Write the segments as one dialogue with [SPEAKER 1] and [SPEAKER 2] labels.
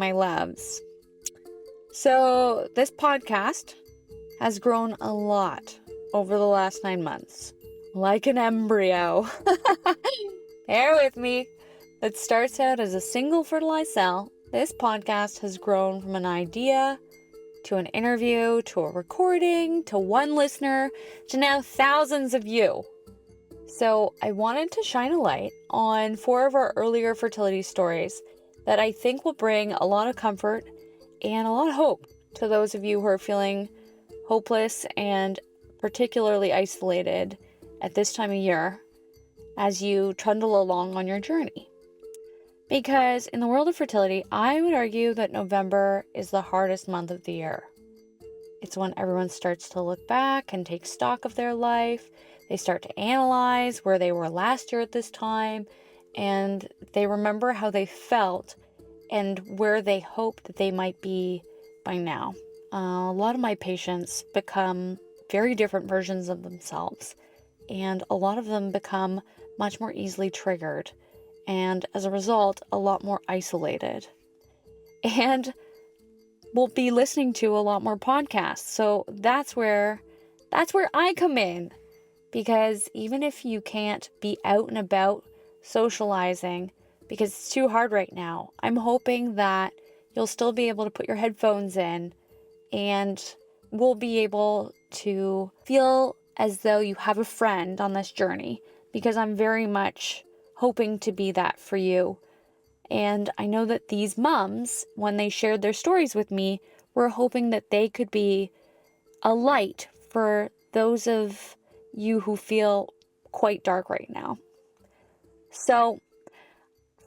[SPEAKER 1] my loves. So this podcast has grown a lot over the last 9 months, like an embryo. Bear with me. That starts out as a single fertilized cell. This podcast has grown from an idea to an interview to a recording to one listener to now thousands of you. So I wanted to shine a light on 4 of our earlier fertility stories that I think will bring a lot of comfort and a lot of hope to those of you who are feeling hopeless and particularly isolated at this time of year as you trundle along on your journey. Because in the world of fertility, I would argue that November is the hardest month of the year. It's when everyone starts to look back and take stock of their life. They start to analyze where they were last year at this time, and they remember how they felt and where they hope that they might be by now. A lot of my patients become very different versions of themselves, and a lot of them become much more easily triggered, and as a result, a lot more isolated. And we'll be listening to a lot more podcasts. So that's where I come in. Because even if you can't be out and about socializing because it's too hard right now, I'm hoping that you'll still be able to put your headphones in and we'll be able to feel as though you have a friend on this journey, because I'm very much hoping to be that for you. And I know that these moms, when they shared their stories with me, were hoping that they could be a light for those of you who feel quite dark right now. So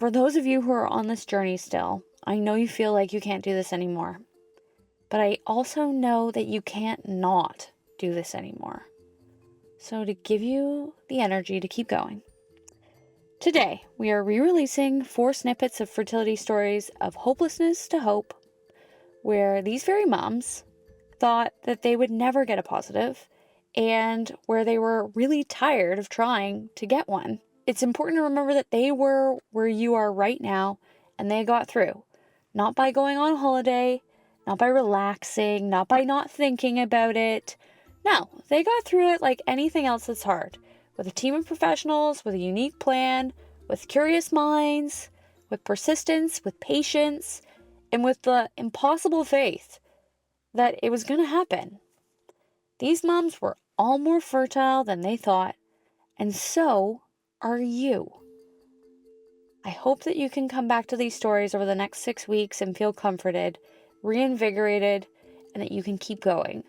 [SPEAKER 1] for those of you who are on this journey still, I know you feel like you can't do this anymore, but I also know that you can't not do this anymore. So to give you the energy to keep going, today we are re-releasing 4 snippets of fertility stories of hopelessness to hope, where these very moms thought that they would never get a positive, and where they were really tired of trying to get one. It's important to remember that they were where you are right now, and they got through. Not by going on holiday, not by relaxing, not by not thinking about it. No, they got through it like anything else that's hard. With a team of professionals, with a unique plan, with curious minds, with persistence, with patience, and with the impossible faith that it was going to happen. These moms were all more fertile than they thought, and so are you. I hope that you can come back to these stories over the next 6 weeks and feel comforted, reinvigorated, and that you can keep going.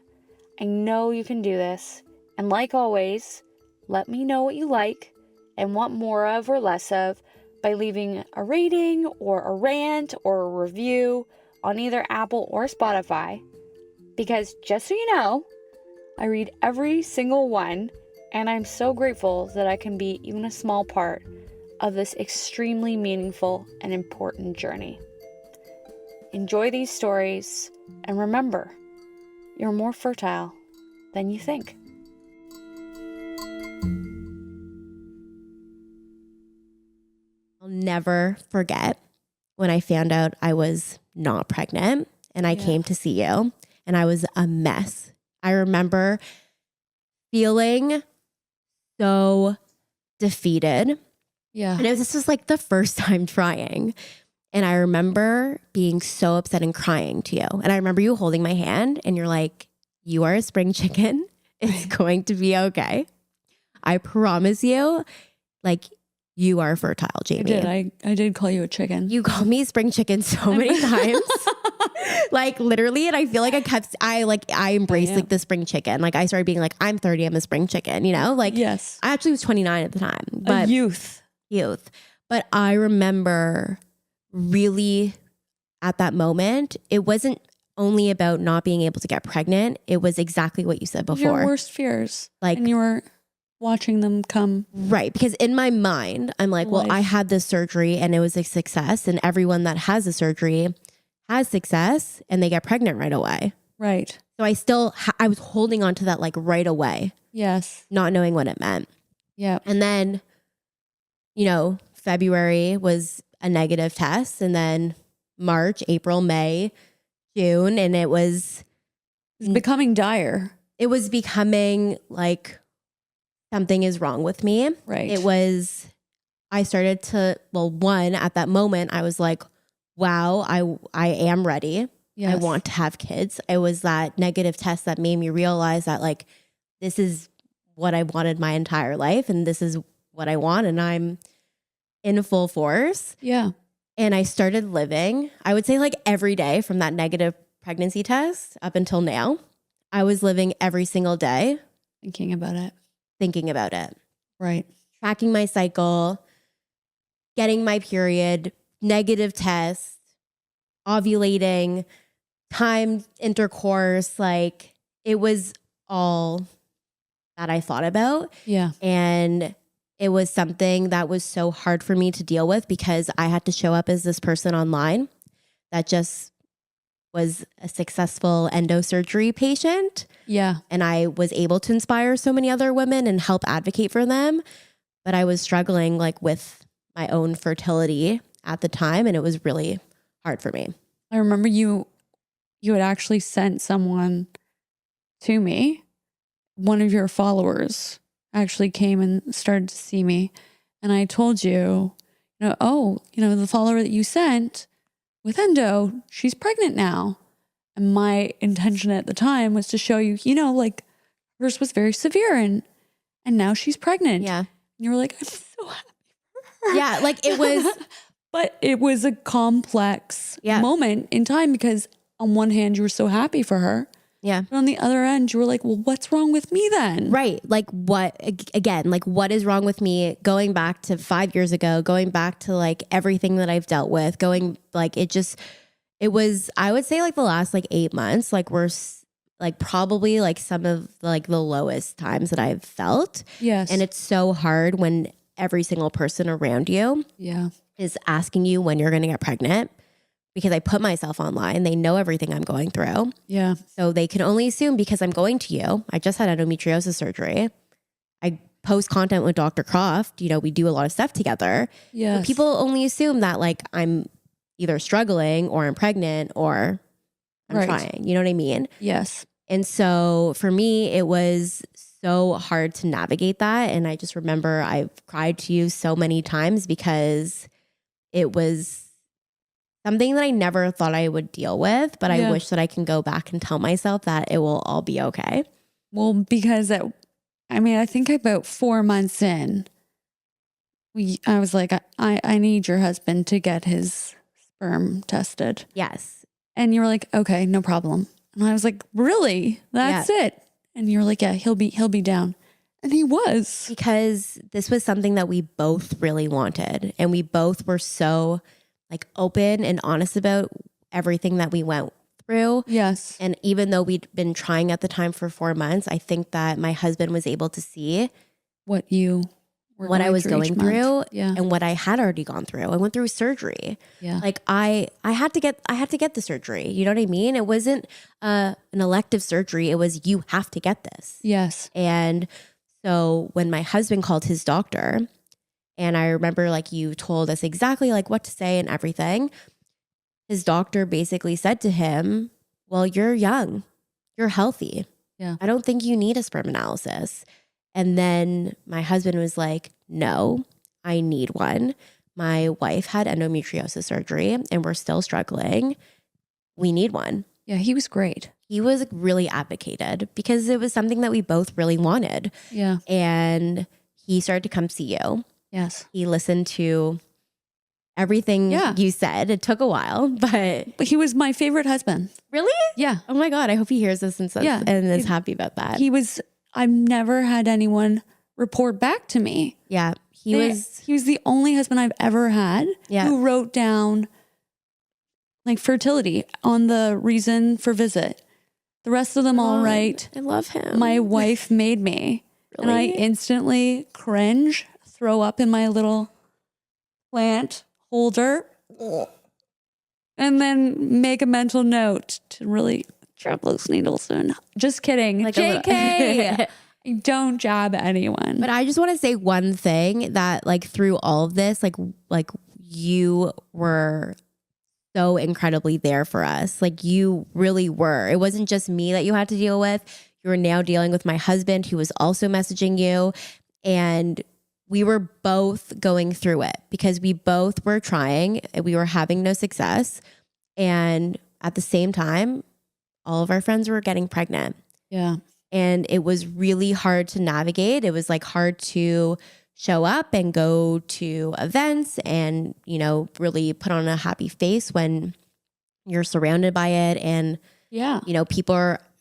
[SPEAKER 1] I know you can do this, and like always, let me know what you like and want more of or less of by leaving a rating or a rant or a review on either Apple or Spotify, because just so you know, I read every single one, and I'm so grateful that I can be even a small part of this extremely meaningful and important journey. Enjoy these stories, and remember, you're more fertile than you think.
[SPEAKER 2] I'll never forget when I found out I was not pregnant and I came to see you, and I was a mess. I remember feeling so defeated.
[SPEAKER 1] Yeah.
[SPEAKER 2] And this was like the first time trying. And I remember being so upset and crying to you. And I remember you holding my hand and you're like, you are a spring chicken. It's going to be okay. I promise you, like, you are fertile, Jamie.
[SPEAKER 1] I did call you a chicken.
[SPEAKER 2] You call me spring chicken so many times. Like literally, and I feel like I embraced like the spring chicken. Like I started being like, I'm 30, I'm a spring chicken, you know? Like
[SPEAKER 1] yes.
[SPEAKER 2] I actually was 29 at the time. But
[SPEAKER 1] a youth.
[SPEAKER 2] But I remember really at that moment, it wasn't only about not being able to get pregnant. It was exactly what you said before.
[SPEAKER 1] Your worst fears.
[SPEAKER 2] Like,
[SPEAKER 1] and you were watching them come.
[SPEAKER 2] Right. Because in my mind, I'm like, well, I had this surgery and it was a success, and everyone that has a surgery has success and they get pregnant right away.
[SPEAKER 1] Right.
[SPEAKER 2] So I was holding on to that like right away.
[SPEAKER 1] Yes.
[SPEAKER 2] Not knowing what it meant.
[SPEAKER 1] Yeah.
[SPEAKER 2] And then, February was a negative test, and then March, April, May, June. And it was
[SPEAKER 1] becoming dire.
[SPEAKER 2] It was becoming like something is wrong with me.
[SPEAKER 1] Right.
[SPEAKER 2] I started to, one, at that moment, I was like, wow, I am ready. Yes. I want to have kids. It was that negative test that made me realize that like, this is what I wanted my entire life. And this is what I want. And I'm in full force.
[SPEAKER 1] Yeah.
[SPEAKER 2] And I started living, I would say like every day from that negative pregnancy test up until now. I was living every single day.
[SPEAKER 1] Thinking about it.
[SPEAKER 2] Right. Tracking my cycle, getting my period, negative test, ovulating, timed intercourse. Like it was all that I thought about.
[SPEAKER 1] Yeah.
[SPEAKER 2] And it was something that was so hard for me to deal with because I had to show up as this person online that just was a successful endosurgery patient.
[SPEAKER 1] Yeah.
[SPEAKER 2] And I was able to inspire so many other women and help advocate for them. But I was struggling like with my own fertility at the time. And it was really hard for me.
[SPEAKER 1] I remember you had actually sent someone to me. One of your followers actually came and started to see me. And I told you, the follower that you sent with endo, she's pregnant now. And my intention at the time was to show you, like hers was very severe and now she's pregnant.
[SPEAKER 2] Yeah.
[SPEAKER 1] And you were like, I'm so happy for her.
[SPEAKER 2] Yeah. Like it was.
[SPEAKER 1] But it was a complex moment in time because on one hand, you were so happy for her.
[SPEAKER 2] Yeah.
[SPEAKER 1] But on the other end, you were like, well, what's wrong with me then?
[SPEAKER 2] Right. Like what is wrong with me going back to 5 years ago, going back to like everything that I've dealt with, it was, I would say like the last like 8 months, like we're like probably like some of like the lowest times that I've felt.
[SPEAKER 1] Yes.
[SPEAKER 2] And it's so hard when every single person around you is asking you when you're going to get pregnant. Because I put myself online. They know everything I'm going through.
[SPEAKER 1] Yeah.
[SPEAKER 2] So they can only assume because I'm going to you. I just had endometriosis surgery. I post content with Dr. Croft. We do a lot of stuff together.
[SPEAKER 1] Yes.
[SPEAKER 2] But people only assume that like I'm either struggling or I'm pregnant or I'm trying. You know what I mean?
[SPEAKER 1] Yes.
[SPEAKER 2] And so for me, it was so hard to navigate that. And I just remember I've cried to you so many times because it was something that I never thought I would deal with, but I wish that I can go back and tell myself that it will all be okay.
[SPEAKER 1] Well, because I think about 4 months in, I was like, I need your husband to get his sperm tested.
[SPEAKER 2] Yes.
[SPEAKER 1] And you were like, okay, no problem. And I was like, really? That's it? And you're like, yeah, he'll be down. And he was.
[SPEAKER 2] Because this was something that we both really wanted. And we both were so like open and honest about everything that we went through.
[SPEAKER 1] Yes.
[SPEAKER 2] And even though we'd been trying at the time for 4 months, I think that my husband was able to see
[SPEAKER 1] what
[SPEAKER 2] I was going through
[SPEAKER 1] and
[SPEAKER 2] what I had already gone through. I went through surgery.
[SPEAKER 1] Yeah.
[SPEAKER 2] Like I had to get the surgery. You know what I mean? It wasn't an elective surgery. It was, you have to get this.
[SPEAKER 1] Yes.
[SPEAKER 2] And so when my husband called his doctor, and I remember like you told us exactly like what to say and everything. His doctor basically said to him, well, you're young, you're healthy.
[SPEAKER 1] Yeah.
[SPEAKER 2] I don't think you need a sperm analysis. And then my husband was like, no, I need one. My wife had endometriosis surgery and we're still struggling. We need one.
[SPEAKER 1] Yeah, he was great.
[SPEAKER 2] He was really advocated because it was something that we both really wanted.
[SPEAKER 1] Yeah.
[SPEAKER 2] And he started to come see you.
[SPEAKER 1] Yes.
[SPEAKER 2] He listened to everything you said. It took a while, but
[SPEAKER 1] he was my favorite husband.
[SPEAKER 2] Really?
[SPEAKER 1] Yeah.
[SPEAKER 2] Oh my God. I hope he hears this and is happy about that.
[SPEAKER 1] I've never had anyone report back to me.
[SPEAKER 2] Yeah. He was
[SPEAKER 1] the only husband I've ever had who wrote down like fertility on the reason for visit. The rest of them all right.
[SPEAKER 2] I love him.
[SPEAKER 1] My wife made me. Really? And I instantly cringe, throw up in my little plant holder, and then make a mental note to really drop those needles in. Just kidding.
[SPEAKER 2] Like
[SPEAKER 1] JK. I don't jab anyone.
[SPEAKER 2] But I just want to say one thing that like through all of this, like you were so incredibly there for us. Like you really were. It wasn't just me that you had to deal with. You were now dealing with my husband who was also messaging you. And we were both going through it because we both were trying. We were having no success. And at the same time, all of our friends were getting pregnant.
[SPEAKER 1] Yeah.
[SPEAKER 2] And it was really hard to navigate. It was like hard to show up and go to events and, you know, really put on a happy face when you're surrounded by it. And,
[SPEAKER 1] Yeah.
[SPEAKER 2] you know,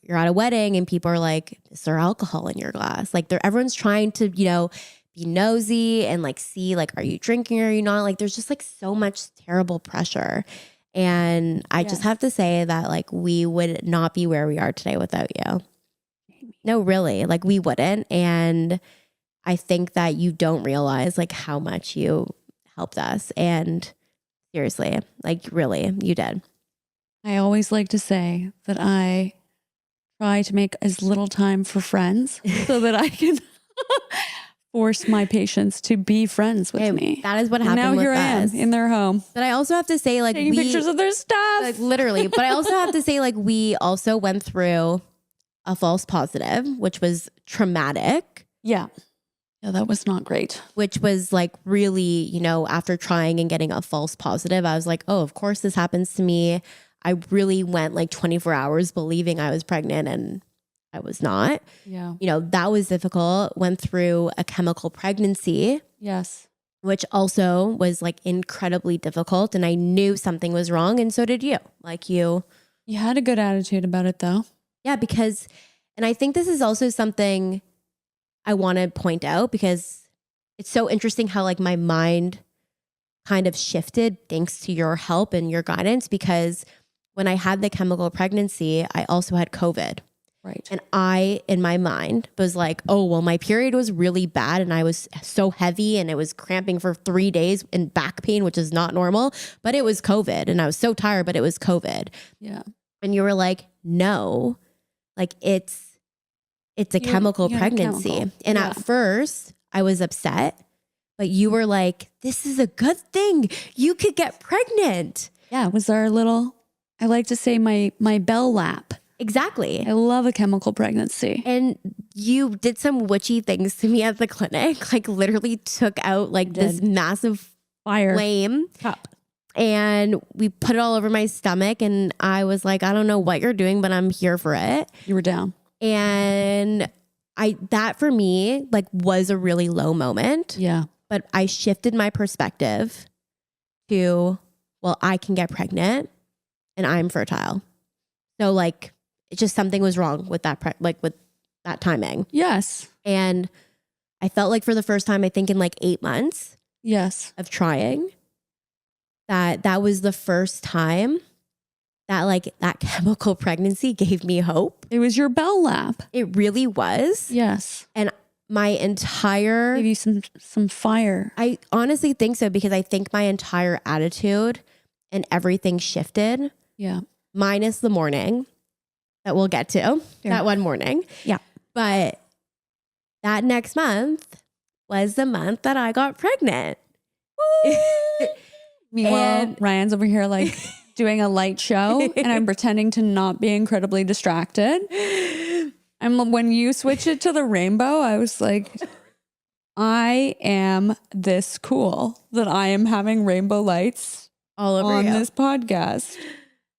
[SPEAKER 2] you're at a wedding and people are like, is there alcohol in your glass? Like everyone's trying to, you know, be nosy and like see like, are you drinking or are you not? Like there's just like so much terrible pressure. And I just have to say that like we would not be where we are today without you. No, really, like we wouldn't. And I think that you don't realize like how much you helped us. And seriously, like really, you did.
[SPEAKER 1] I always like to say that I try to make as little time for friends so that I can force my patients to be friends with me.
[SPEAKER 2] That is what
[SPEAKER 1] And
[SPEAKER 2] happened
[SPEAKER 1] now
[SPEAKER 2] with
[SPEAKER 1] here I am
[SPEAKER 2] us.
[SPEAKER 1] in their home.
[SPEAKER 2] But I also have to say like
[SPEAKER 1] Taking pictures of their stuff.
[SPEAKER 2] like literally, but I also have to say like we also went through a false positive, which was traumatic.
[SPEAKER 1] Yeah. Yeah, that was not great.
[SPEAKER 2] Which was like really, you know, after trying and getting a false positive, I was like, oh, of course this happens to me. I really went like 24 hours believing I was pregnant and I was not.
[SPEAKER 1] Yeah.
[SPEAKER 2] You know, that was difficult. Went through a chemical pregnancy.
[SPEAKER 1] Yes.
[SPEAKER 2] Which also was like incredibly difficult. And I knew something was wrong. And so did you. Like you
[SPEAKER 1] had a good attitude about it though.
[SPEAKER 2] Yeah, because, and I think this is also something I want to point out because it's so interesting how like my mind kind of shifted thanks to your help and your guidance. Because when I had the chemical pregnancy, I also had COVID.
[SPEAKER 1] Right.
[SPEAKER 2] And I, in my mind, was like, oh, well, my period was really bad and I was so heavy and it was cramping for 3 days and back pain, which is not normal, but it was COVID and I was so tired, but it was COVID.
[SPEAKER 1] Yeah.
[SPEAKER 2] And you were like, no, like it's a chemical pregnancy.
[SPEAKER 1] Chemical.
[SPEAKER 2] And at first I was upset, but you were like, this is a good thing. You could get pregnant.
[SPEAKER 1] Yeah. It was our little, I like to say my bell lap.
[SPEAKER 2] Exactly.
[SPEAKER 1] I love a chemical pregnancy.
[SPEAKER 2] And you did some witchy things to me at the clinic, like literally took out like this massive
[SPEAKER 1] fire
[SPEAKER 2] flame
[SPEAKER 1] cup.
[SPEAKER 2] And we put it all over my stomach. And I was like, I don't know what you're doing, but I'm here for it.
[SPEAKER 1] You were down.
[SPEAKER 2] And that for me, like was a really low moment.
[SPEAKER 1] Yeah.
[SPEAKER 2] But I shifted my perspective to, well, I can get pregnant and I'm fertile. So like, it's just something was wrong with that, with that timing.
[SPEAKER 1] Yes.
[SPEAKER 2] And I felt like for the first time, I think in like 8 months of trying, that was the first time that like that chemical pregnancy gave me hope.
[SPEAKER 1] It was your bell lap.
[SPEAKER 2] It really was.
[SPEAKER 1] Yes.
[SPEAKER 2] And my entire...
[SPEAKER 1] Gave you some fire.
[SPEAKER 2] I honestly think so because I think my entire attitude and everything shifted.
[SPEAKER 1] Yeah.
[SPEAKER 2] Minus the morning that we'll get to, that one morning.
[SPEAKER 1] Yeah.
[SPEAKER 2] But that next month was the month that I got pregnant.
[SPEAKER 1] Meanwhile, Ryan's over here like doing a light show and I'm pretending to not be incredibly distracted. And when you switch it to the rainbow, I was like, I am this cool that I am having rainbow lights
[SPEAKER 2] all over
[SPEAKER 1] on
[SPEAKER 2] you.
[SPEAKER 1] this podcast.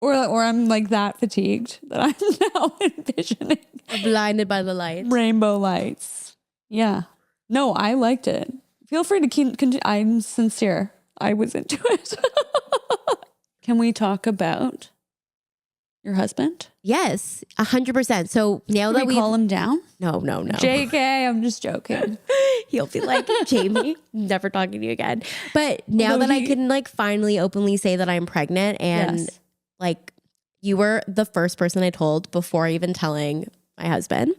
[SPEAKER 1] Or I'm like that fatigued that I'm now envisioning.
[SPEAKER 2] Blinded by the light.
[SPEAKER 1] Rainbow lights. Yeah. No, I liked it. Feel free to continue. I'm sincere. I was into it. Can we talk about your husband?
[SPEAKER 2] Yes, 100%. So now
[SPEAKER 1] Can
[SPEAKER 2] that
[SPEAKER 1] we call him down?
[SPEAKER 2] No.
[SPEAKER 1] JK, I'm just joking.
[SPEAKER 2] He'll be like, Jamie, never talking to you again. But now that I can like finally openly say that I'm pregnant and like you were the first person I told before even telling my husband.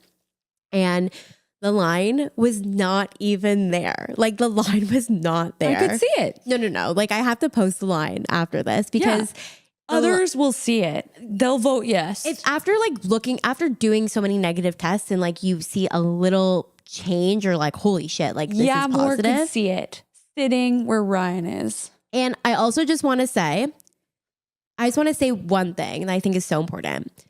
[SPEAKER 2] And the line was not even there. Like the line was not there.
[SPEAKER 1] I could see it.
[SPEAKER 2] No. Like I have to post the line after this because
[SPEAKER 1] others will see it. They'll vote yes.
[SPEAKER 2] It's after after doing so many negative tests and like you see a little change or like, holy shit, like this is positive.
[SPEAKER 1] More could see it sitting where Ryan is.
[SPEAKER 2] And I also just want to say I just want to say one thing that I think is so important.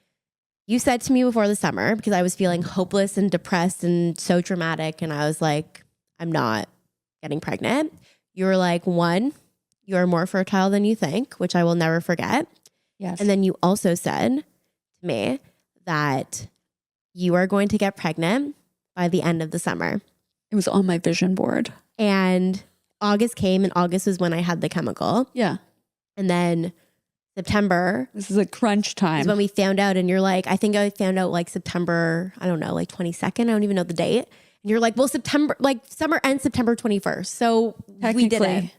[SPEAKER 2] You said to me before the summer, because I was feeling hopeless and depressed and so dramatic, and I was like, I'm not getting pregnant. You were like, one, you're more fertile than you think, which I will never forget.
[SPEAKER 1] Yes.
[SPEAKER 2] And then you also said to me that you are going to get pregnant by the end of the summer.
[SPEAKER 1] It was on my vision board.
[SPEAKER 2] And August came, and August was when I had the chemical.
[SPEAKER 1] Yeah.
[SPEAKER 2] And then September.
[SPEAKER 1] This is a crunch time.
[SPEAKER 2] Is when we found out, and you're like, I think I found out like September, I don't know, like 22nd. I don't even know the date. And you're like, well, September, like summer ends September 21st. So we did it.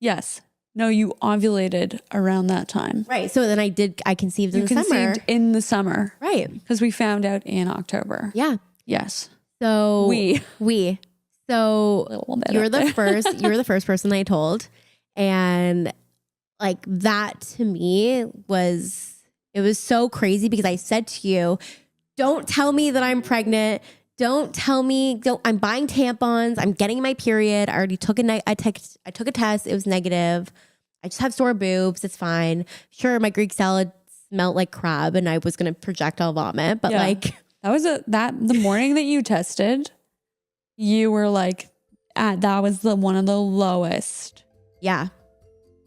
[SPEAKER 1] Yes. No, you ovulated around that time.
[SPEAKER 2] Right. So then I conceived in the summer.
[SPEAKER 1] You conceived in the summer.
[SPEAKER 2] Right.
[SPEAKER 1] Because we found out in October.
[SPEAKER 2] Yeah.
[SPEAKER 1] Yes.
[SPEAKER 2] So
[SPEAKER 1] we.
[SPEAKER 2] So you're the first person I told. And like that to me it was so crazy because I said to you, don't tell me that I'm pregnant. I'm buying tampons. I'm getting my period. I already took I took a test. It was negative. I just have sore boobs. It's fine. Sure. My Greek salad smelled like crab and I was going to projectile vomit, but like
[SPEAKER 1] that was the morning that you tested, you were like, that was one of the lowest.
[SPEAKER 2] Yeah.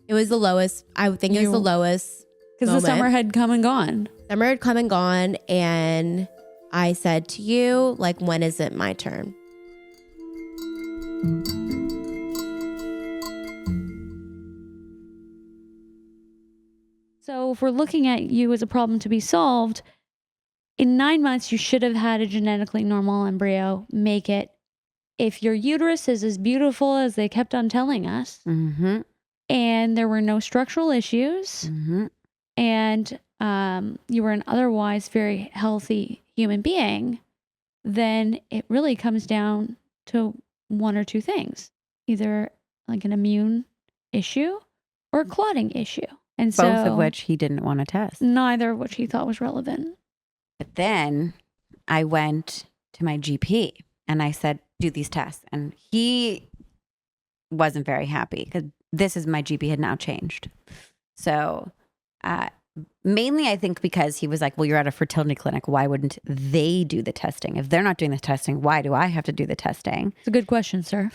[SPEAKER 2] It was the lowest. I would think it was the lowest.
[SPEAKER 1] Because the summer had come and gone.
[SPEAKER 2] Summer had come and gone. And I said to you, like, when is it my turn?
[SPEAKER 1] So if we're looking at you as a problem to be solved, in 9 months, you should have had a genetically normal embryo. Make it. If your uterus is as beautiful as they kept on telling us, and there were no structural issues, and you were an otherwise very healthy human being, then it really comes down to one or two things, either like an immune issue or a clotting issue. And
[SPEAKER 3] both of which he didn't want to test.
[SPEAKER 1] Neither of which he thought was relevant.
[SPEAKER 3] But then I went to my GP and I said, do these tests. And he wasn't very happy because my GP had now changed. So mainly I think because he was like, well, you're at a fertility clinic. Why wouldn't they do the testing? If they're not doing the testing, why do I have to do the testing?
[SPEAKER 1] It's a good question, sir.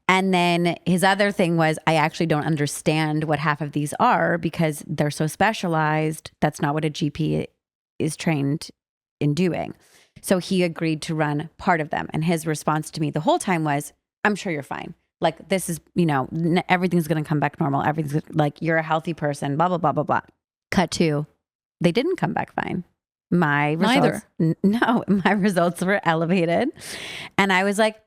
[SPEAKER 3] And then his other thing was, I actually don't understand what half of these are because they're so specialized. That's not what a GP is trained in doing. So he agreed to run part of them. And his response to me the whole time was, I'm sure you're fine. Like, this is, everything's going to come back normal. Everything's like, you're a healthy person, blah, blah, blah, blah, blah. Cut to, they didn't come back fine. My results, my results were elevated. And I was like,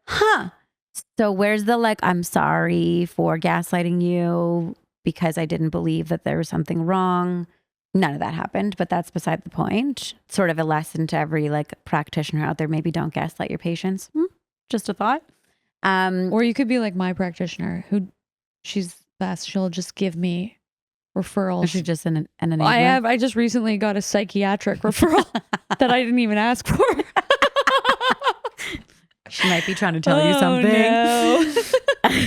[SPEAKER 3] so where's the, I'm sorry for gaslighting you because I didn't believe that there was something wrong. None of that happened, but that's beside the point. Sort of a lesson to every practitioner out there. Maybe don't gaslight your patients. Just a thought.
[SPEAKER 1] Or you could be like my practitioner who she's best. She'll just give me referrals.
[SPEAKER 3] She's just an enabler.
[SPEAKER 1] I just recently got a psychiatric referral that I didn't even ask for.
[SPEAKER 3] She might be trying to tell you something.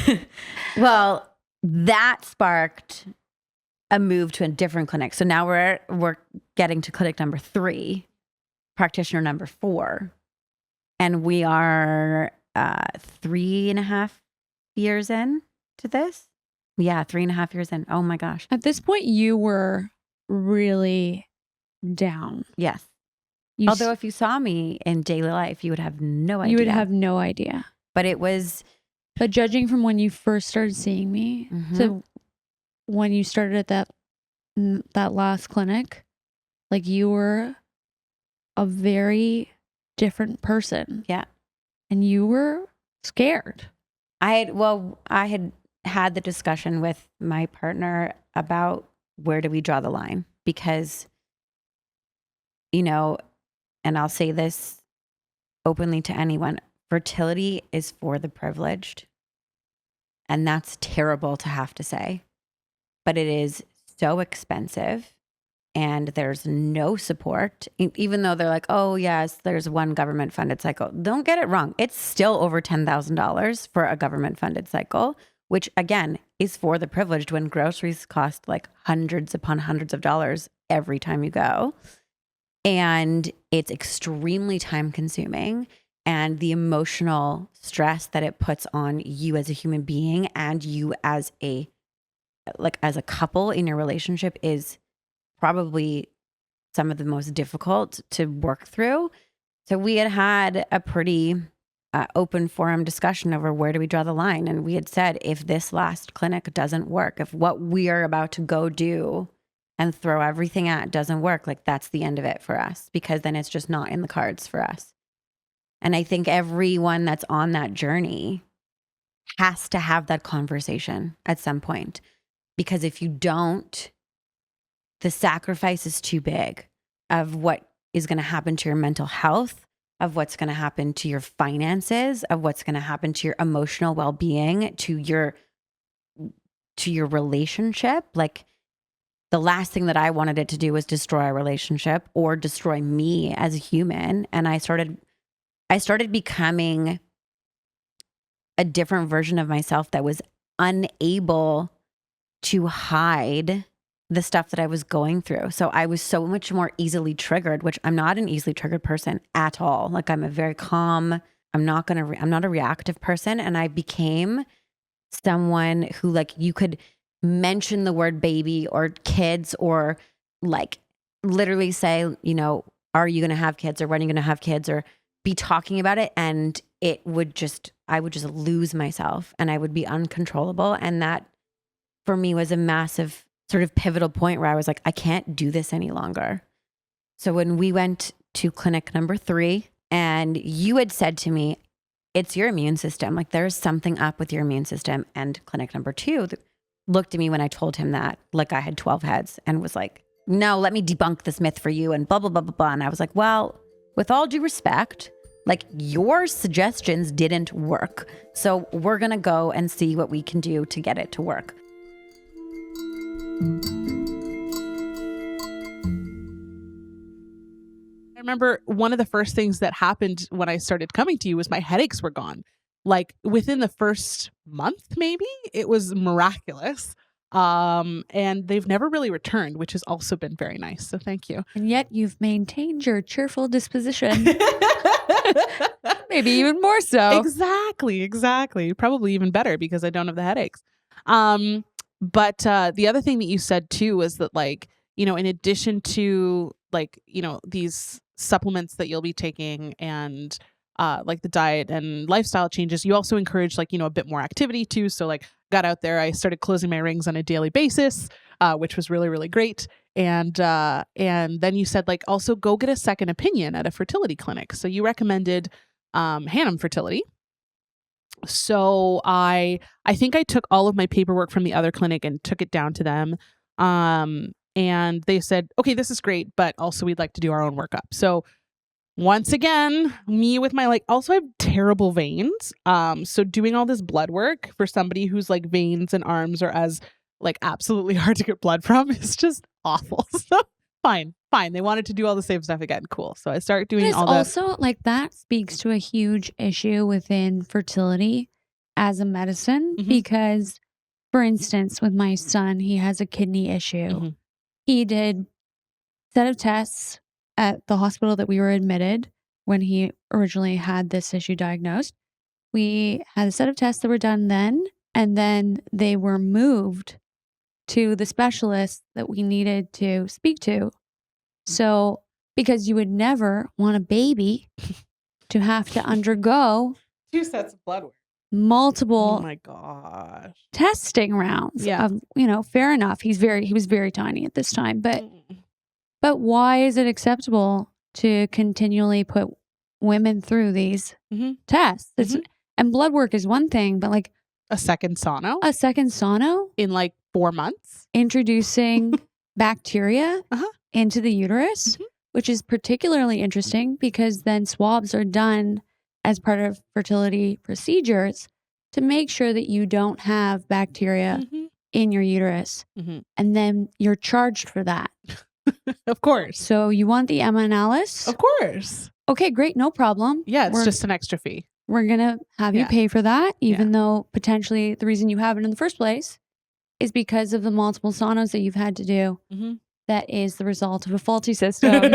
[SPEAKER 1] No.
[SPEAKER 3] Well, that sparked a move to a different clinic. So now we're getting to clinic number 3, practitioner number 4. And we are 3.5 years in to this. Yeah, 3.5 years in. Oh my gosh.
[SPEAKER 1] At this point, you were really down.
[SPEAKER 3] Yes. Although if you saw me in daily life, you would have no idea.
[SPEAKER 1] You would have no idea.
[SPEAKER 3] But it was...
[SPEAKER 1] But judging from when you first started seeing me to when you started at that last clinic, you were a very different person.
[SPEAKER 3] Yeah.
[SPEAKER 1] And you were scared.
[SPEAKER 3] I had the discussion with my partner about where do we draw the line? Because, and I'll say this openly to anyone, fertility is for the privileged. And that's terrible to have to say. But it is so expensive and there's no support. Even though they're like, oh, yes, there's one government funded cycle. Don't get it wrong. It's still over $10,000 for a government funded cycle, which again is for the privileged when groceries cost like hundreds upon hundreds of dollars every time you go. And it's extremely time consuming, and the emotional stress that it puts on you as a human being and you as a couple in your relationship is probably some of the most difficult to work through. So we had a pretty open forum discussion over where do we draw the line. And we had said, if this last clinic doesn't work, if what we are about to go do and throw everything at doesn't work, like that's the end of it for us, because then it's just not in the cards for us. And I think everyone that's on that journey has to have that conversation at some point, because if you don't, the sacrifice is too big of what is going to happen to your mental health, of what's going to happen to your finances, of what's going to happen to your emotional well-being, to your relationship. Like, the last thing that I wanted it to do was destroy a relationship or destroy me as a human. And I started becoming a different version of myself that was unable to hide the stuff that I was going through. So I was so much more easily triggered, which I'm not an easily triggered person at all. Like, I'm a very calm, I'm not a reactive person. And I became someone who, like, you could mention the word baby or kids or like literally say, you know, are you going to have kids or when are you going to have kids, or be talking about it. And I would just lose myself and I would be uncontrollable. And that for me was a massive sort of pivotal point where I was like, I can't do this any longer. So when we went to clinic number 3 and you had said to me, it's your immune system, like there's something up with your immune system. And clinic number 2 looked at me when I told him that, like I had 12 heads, and was like, no, let me debunk this myth for you and blah, blah, blah, blah, blah. And I was like, well, with all due respect, like your suggestions didn't work. So we're going to go and see what we can do to get it to work.
[SPEAKER 4] I remember one of the first things that happened when I started coming to you was my headaches were gone. Like within the first month, maybe. It was miraculous. And they've never really returned, which has also been very nice. So thank you.
[SPEAKER 1] And yet you've maintained your cheerful disposition. Maybe even more so.
[SPEAKER 4] Exactly. Probably even better because I don't have the headaches. But the other thing that you said too was that, like, you know, in addition to like, you know, these supplements that you'll be taking and like the diet and lifestyle changes, you also encourage, like, you know, a bit more activity too. So like got out there, I started closing my rings on a daily basis, which was really, really great. And then you said, like, also go get a second opinion at a fertility clinic. So you recommended Hannum Fertility. So I think I took all of my paperwork from the other clinic and took it down to them. And they said, okay, this is great, but also we'd like to do our own workup. So once again, me with my, like, also I have terrible veins. So doing all this blood work for somebody whose like veins and arms are as like absolutely hard to get blood from is just awful. So fine. They wanted to do all the same stuff again. Cool. So I start doing all that.
[SPEAKER 1] Also, like, that speaks to a huge issue within fertility as a medicine, because, for instance, with my son, he has a kidney issue. He did a set of tests at the hospital that we were admitted when he originally had this issue diagnosed. We had a set of tests that were done then, and then they were moved to the specialist that we needed to speak to. So, because you would never want a baby to have to undergo
[SPEAKER 4] 2 sets of blood work,
[SPEAKER 1] multiple
[SPEAKER 4] oh my gosh,
[SPEAKER 1] testing rounds.
[SPEAKER 4] Yeah.
[SPEAKER 1] You know, fair enough. He was very tiny at this time, but why is it acceptable to continually put women through these tests? And blood work is one thing, but like
[SPEAKER 4] a second sono
[SPEAKER 1] in
[SPEAKER 4] like 4 months,
[SPEAKER 1] introducing bacteria into the uterus, which is particularly interesting because then swabs are done as part of fertility procedures to make sure that you don't have bacteria in your uterus. And then you're charged for that.
[SPEAKER 4] Of course.
[SPEAKER 1] So you want the Emma analysis?
[SPEAKER 4] Of course.
[SPEAKER 1] Okay, great. No problem.
[SPEAKER 4] Yeah, it's just an extra fee.
[SPEAKER 5] we're going to have you
[SPEAKER 4] Yeah.
[SPEAKER 5] pay for that, even though potentially the reason you have it in the first place is because of the multiple saunas that you've had to do.
[SPEAKER 4] Mm-hmm.
[SPEAKER 5] That is the result of a faulty system.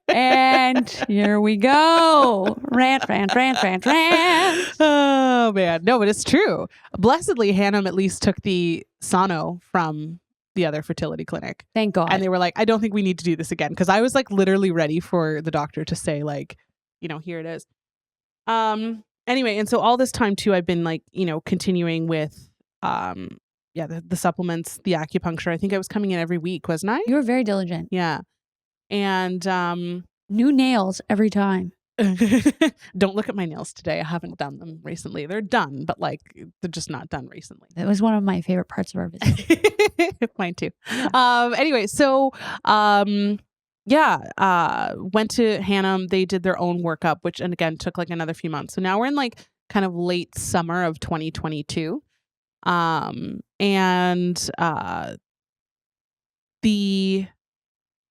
[SPEAKER 5] And here we go. Rant.
[SPEAKER 4] Oh man, no, but it's true. Blessedly, Hannah at least took the sono from the other fertility clinic,
[SPEAKER 5] Thank God.
[SPEAKER 4] and they were like, "I don't think we need to do this again," because I was like literally ready for the doctor to say like, here it is. Anyway, and so all this time too, I've been like, continuing with the supplements, the acupuncture. I think I was coming in every week, wasn't I?
[SPEAKER 5] You were very diligent.
[SPEAKER 4] Yeah. And
[SPEAKER 5] New nails every time.
[SPEAKER 4] don't look at my nails today. I haven't done them recently. They're done, but like they're just not done recently.
[SPEAKER 5] That was one of my favorite parts of our visit.
[SPEAKER 4] Mine too. Anyway, so went to Hannah. They did their own workup, which and again took like another few months. So now we're in like kind of late summer of 2022. The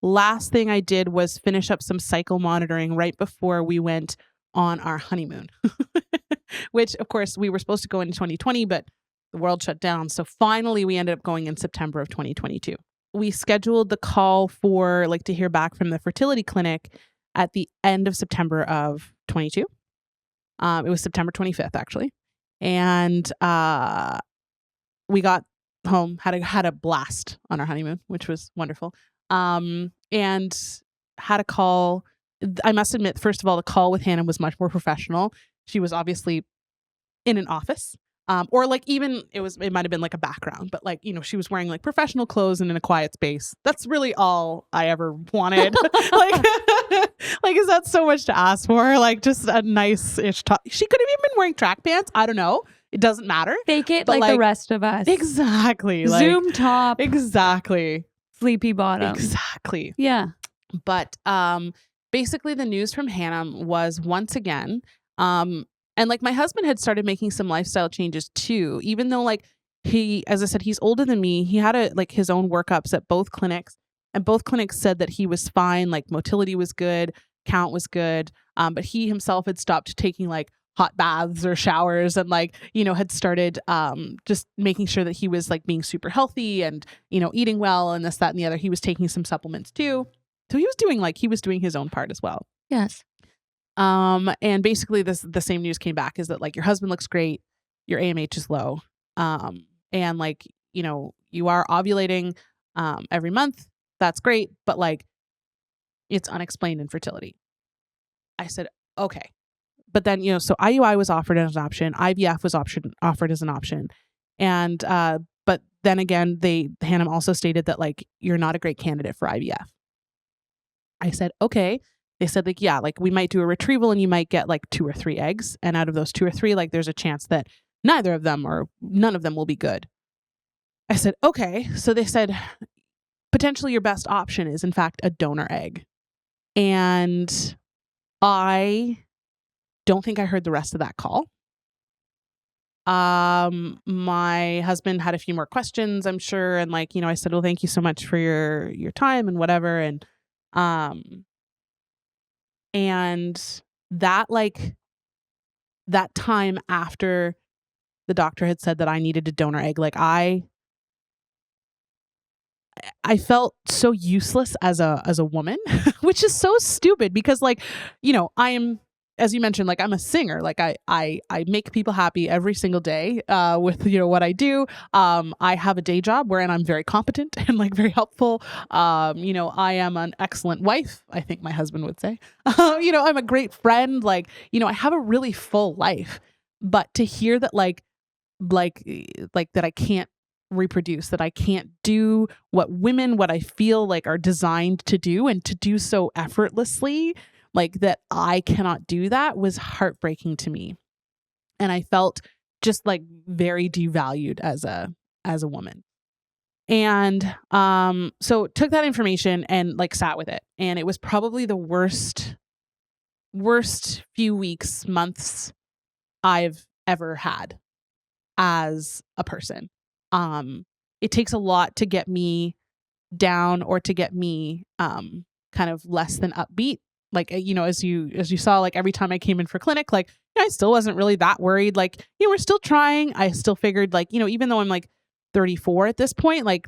[SPEAKER 4] last thing I did was finish up some cycle monitoring right before we went on our honeymoon, which of course we were supposed to go in 2020, but the world shut down. So finally we ended up going in September of 2022. We scheduled the call for like to hear back from the fertility clinic at the end of September of 22. It was September 25th actually. And, we got home, had a blast on our honeymoon, which was wonderful. And had a call. I must admit, first of all, the call with Hannah was much more professional. She was obviously in an office, or like even it might have been like a background, but like, she was wearing like professional clothes and in a quiet space. That's really all I ever wanted. like, is that so much to ask for? Like just a nice-ish top. She could have even been wearing track pants. I don't know. It doesn't matter.
[SPEAKER 5] Fake it like the rest of us.
[SPEAKER 4] Exactly.
[SPEAKER 5] Zoom top.
[SPEAKER 4] Exactly.
[SPEAKER 5] Sleepy bottom.
[SPEAKER 4] Exactly.
[SPEAKER 5] Yeah.
[SPEAKER 4] But basically the news from Hannah was once again, and like my husband had started making some lifestyle changes too, even though like he, as I said, he's older than me. He had his own workups at both clinics, and both clinics said that he was fine. Like motility was good, count was good. But he himself had stopped taking like hot baths or showers and like, had started just making sure that he was like being super healthy and, eating well and this, that, and the other. He was taking some supplements too. So he was doing his own part as well.
[SPEAKER 5] Yes.
[SPEAKER 4] And basically the same news came back is that like your husband looks great, your AMH is low. And like, you are ovulating every month. That's great, but like it's unexplained infertility. I said, okay. But then, so IUI was offered as an option. IVF was offered as an option. And, but then again, Hannah also stated that like, you're not a great candidate for IVF. I said, okay. They said like, yeah, like we might do a retrieval and you might get like 2 or 3 eggs. And out of those 2 or 3, like there's a chance that neither of them or none of them will be good. I said, okay. So they said, potentially your best option is in fact a donor egg. And I don't think I heard the rest of that call. My husband had a few more questions, I'm sure. And like, I said, well, thank you so much for your time and whatever. And that like that time after the doctor had said that I needed a donor egg, like I felt so useless as a woman, which is so stupid because like, I am, as you mentioned, like I'm a singer, like I make people happy every single day, with, what I do. I have a day job wherein I'm very competent and like very helpful. I am an excellent wife, I think my husband would say. I'm a great friend. Like, I have a really full life, but to hear that like that I can't reproduce, that I can't do what I feel like are designed to do and to do so effortlessly, like that I cannot do that was heartbreaking to me. And I felt just like very devalued as a woman. And so took that information and like sat with it. And it was probably the worst few weeks, months I've ever had as a person. It takes a lot to get me down or to get me kind of less than upbeat Like, as you saw, like every time I came in for clinic, like, I still wasn't really that worried. Like, we're still trying. I still figured like, even though I'm like 34 at this point, like,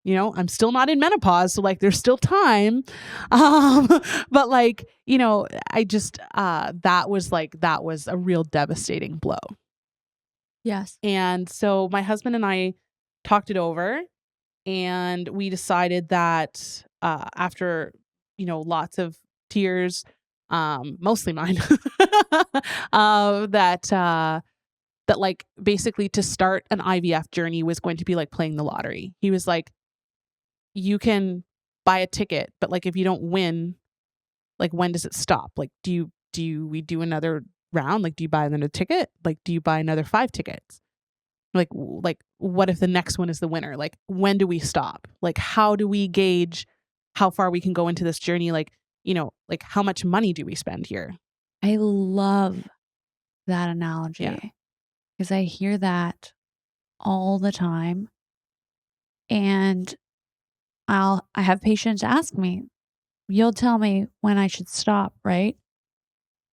[SPEAKER 4] I'm still not in menopause. So like, there's still time. But like, I just, that was a real devastating blow.
[SPEAKER 5] Yes.
[SPEAKER 4] And so my husband and I talked it over, and we decided that, after, lots of tears, mostly mine, that like basically to start an IVF journey was going to be like playing the lottery. He was like, you can buy a ticket, but like if you don't win, like when does it stop? Like do we do another round? Like do you buy another ticket? Like do you buy another 5 tickets? Like what if the next one is the winner? Like when do we stop? Like how do we gauge how far we can go into this journey? Like, like how much money do we spend here?
[SPEAKER 5] I love that analogy because I hear that all the time. And I have patients ask me, you'll tell me when I should stop, right?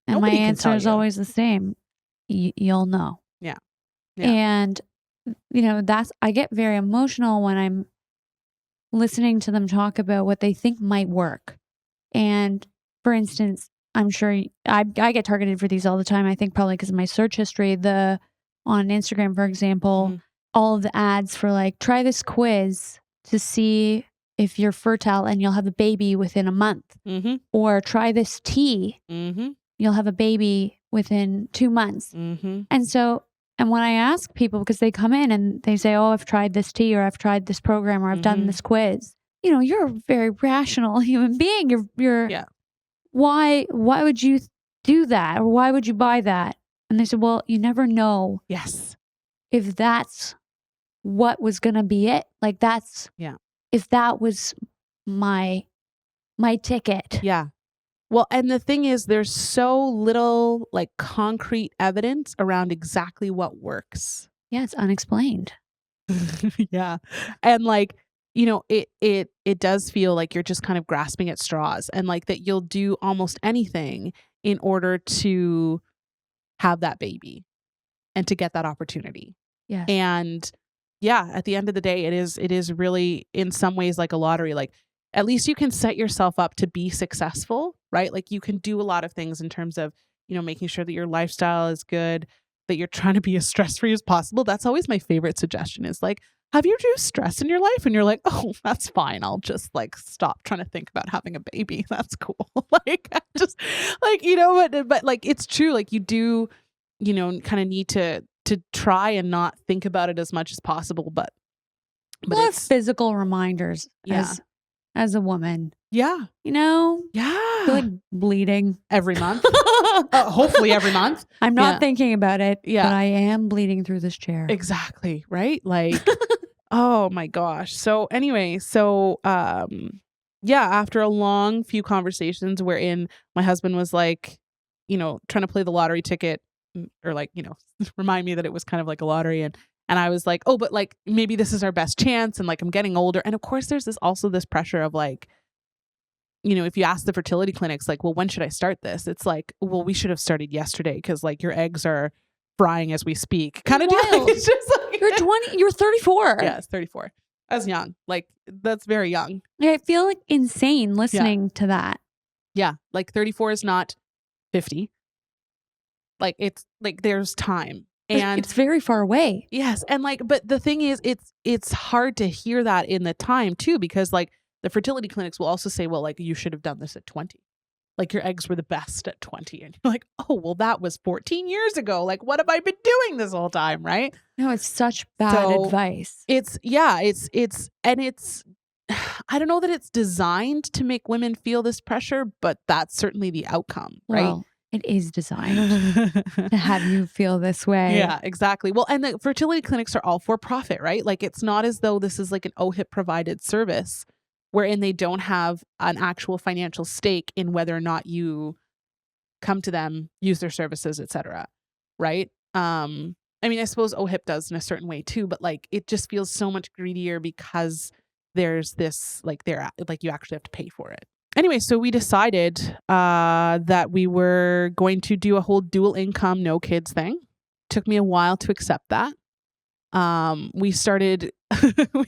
[SPEAKER 5] And
[SPEAKER 4] Nobody
[SPEAKER 5] my
[SPEAKER 4] can
[SPEAKER 5] answer
[SPEAKER 4] tell
[SPEAKER 5] is
[SPEAKER 4] you.
[SPEAKER 5] always the same. You'll know.
[SPEAKER 4] Yeah.
[SPEAKER 5] And, I get very emotional when I'm listening to them talk about what they think might work. And for instance, I'm sure I get targeted for these all the time. I think probably because of my search history, on Instagram, for example, all of the ads for like, try this quiz to see if you're fertile and you'll have a baby within a month. Or try this tea. You'll have a baby within 2 months. And so, and when I ask people, because they come in and they say, oh, I've tried this tea, or I've tried this program, or I've done this quiz. You're a very rational human being. You're why would you do that? Or why would you buy that? And they said, well, you never know.
[SPEAKER 4] Yes.
[SPEAKER 5] If that's what was going to be it. Like if that was my ticket.
[SPEAKER 4] Yeah. Well, and the thing is, there's so little like concrete evidence around exactly what works.
[SPEAKER 5] Yeah, it's unexplained.
[SPEAKER 4] Yeah. And like, it does feel like you're just kind of grasping at straws, and like that you'll do almost anything in order to have that baby and to get that opportunity.
[SPEAKER 5] Yes.
[SPEAKER 4] And yeah, at the end of the day, it is really in some ways like a lottery. Like at least you can set yourself up to be successful, right? Like you can do a lot of things in terms of, making sure that your lifestyle is good, that you're trying to be as stress-free as possible. That's always my favorite suggestion is like, have you reduced stress in your life? And you're like, oh, that's fine. I'll just like stop trying to think about having a baby. That's cool. Like just like, but like, it's true. Like you do, kind of need to try and not think about it as much as possible. But
[SPEAKER 5] it's physical reminders as a woman.
[SPEAKER 4] Yeah.
[SPEAKER 5] Yeah. I feel like bleeding
[SPEAKER 4] every month. Hopefully every month.
[SPEAKER 5] I'm not thinking about it,
[SPEAKER 4] but
[SPEAKER 5] I am bleeding through this chair.
[SPEAKER 4] Exactly. Right? Like, oh my gosh. So anyway, after a long few conversations wherein my husband was like, trying to play the lottery ticket, or like, remind me that it was kind of like a lottery. And I was like, oh, but like, maybe this is our best chance. And like, I'm getting older. And of course there's this pressure of like, if you ask the fertility clinics, like, well, when should I start this? It's like, well, we should have started yesterday because like your eggs are frying as we speak. Kind of deal. It's just like,
[SPEAKER 5] you're 34.
[SPEAKER 4] Yes, 34. That's young. Like that's very young.
[SPEAKER 5] I feel like insane listening to that.
[SPEAKER 4] Yeah. Like 34 is not 50. Like it's like there's time. And
[SPEAKER 5] it's very far away.
[SPEAKER 4] Yes. And like, but the thing is, it's hard to hear that in the time too, because like the fertility clinics will also say, well, like you should have done this at 20. Like your eggs were the best at 20. And you're like, oh, well, that was 14 years ago. Like, what have I been doing this whole time? Right.
[SPEAKER 5] No, it's such bad advice.
[SPEAKER 4] It's I don't know that it's designed to make women feel this pressure, but that's certainly the outcome. Right.
[SPEAKER 5] Well, it is designed to have you feel this way.
[SPEAKER 4] Yeah, exactly. Well, and the fertility clinics are all for profit, right? Like it's not as though this is like an OHIP provided service wherein they don't have an actual financial stake in whether or not you come to them, use their services, etc. Right? I mean, I suppose OHIP does in a certain way too, but like it just feels so much greedier because there's this like you actually have to pay for it. anyway, so we decided that we were going to do a whole dual income, no kids thing. Took me a while to accept that. We started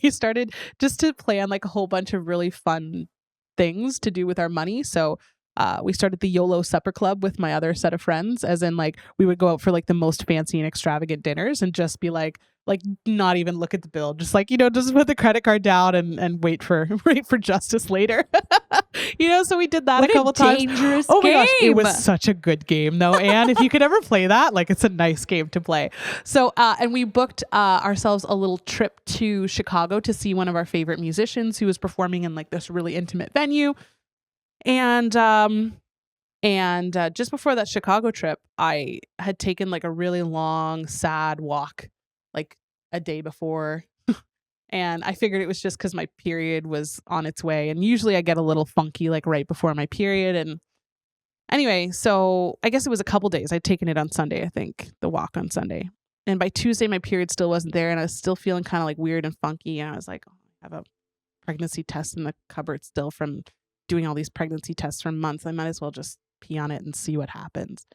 [SPEAKER 4] we started just to plan like a whole bunch of really fun things to do with our money. So we started the YOLO supper club with my other set of friends, as in like we would go out for like the most fancy and extravagant dinners and just be like not even look at the bill, just like, just put the credit card down and wait for justice later. So we did that
[SPEAKER 5] What
[SPEAKER 4] a couple times.
[SPEAKER 5] dangerous
[SPEAKER 4] Oh my gosh, it
[SPEAKER 5] game.
[SPEAKER 4] was such a good game though. And if you could ever play that, like it's a nice game to play. So and we booked ourselves a little trip to Chicago to see one of our favorite musicians who was performing in like this really intimate venue. And just before that Chicago trip, I had taken like a really long, sad walk like a day before. And I figured it was just because my period was on its way. And usually I get a little funky like right before my period. And anyway, so I guess it was a couple days. I'd taken it on Sunday, I think, the walk on Sunday. And by Tuesday, my period still wasn't there. And I was still feeling kind of like weird and funky. And I was like, oh, I have a pregnancy test in the cupboard still from doing all these pregnancy tests for months. I might as well just pee on it and see what happens.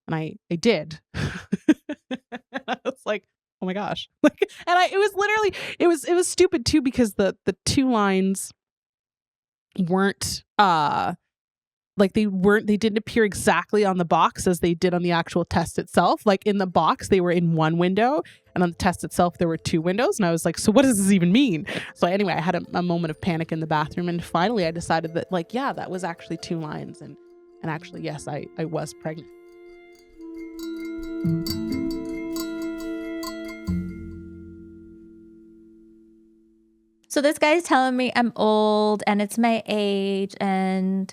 [SPEAKER 4] And I did. I was like, oh my gosh. It was literally, it was stupid too, because the two lines weren't, they didn't appear exactly on the box as they did on the actual test itself. Like in the box, they were in one window, and on the test itself, there were two windows. And I was like, so what does this even mean? So anyway, I had a moment of panic in the bathroom. And finally I decided that that was actually two lines. And actually, yes, I was pregnant.
[SPEAKER 3] So this guy's telling me I'm old and it's my age, and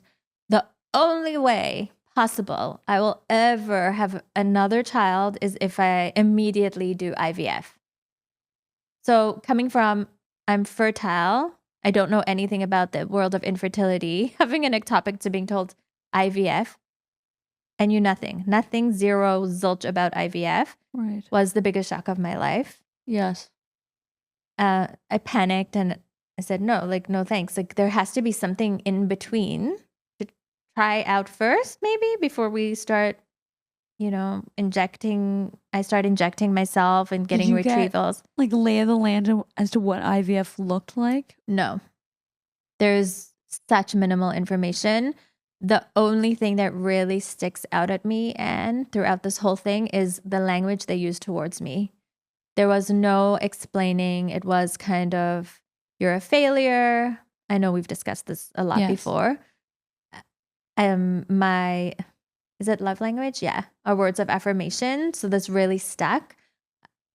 [SPEAKER 3] the only way possible I will ever have another child is if I immediately do IVF. So coming from I'm fertile, I don't know anything about the world of infertility, having an ectopic to being told IVF, I knew nothing, zero, zilch about IVF.
[SPEAKER 5] Right.
[SPEAKER 3] Was the biggest shock of my life.
[SPEAKER 5] Yes.
[SPEAKER 3] I panicked and I said, no thanks. Like there has to be something in between to try out first, maybe before we start, injecting. I start injecting myself and getting retrievals.
[SPEAKER 5] Like lay of the land as to what IVF looked like?
[SPEAKER 3] No, there's such minimal information. The only thing that really sticks out at me and throughout this whole thing is the language they used towards me. There was no explaining. It was kind of, you're a failure. I know we've discussed this a lot before. Is it love language? Yeah. Our words of affirmation. So this really stuck.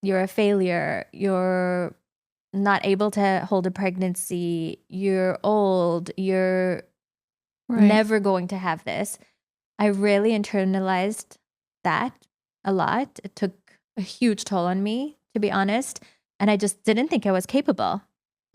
[SPEAKER 3] You're a failure. You're not able to hold a pregnancy. You're old. You're never going to have this. I really internalized that a lot. It took a huge toll on me, to be honest. And I just didn't think I was capable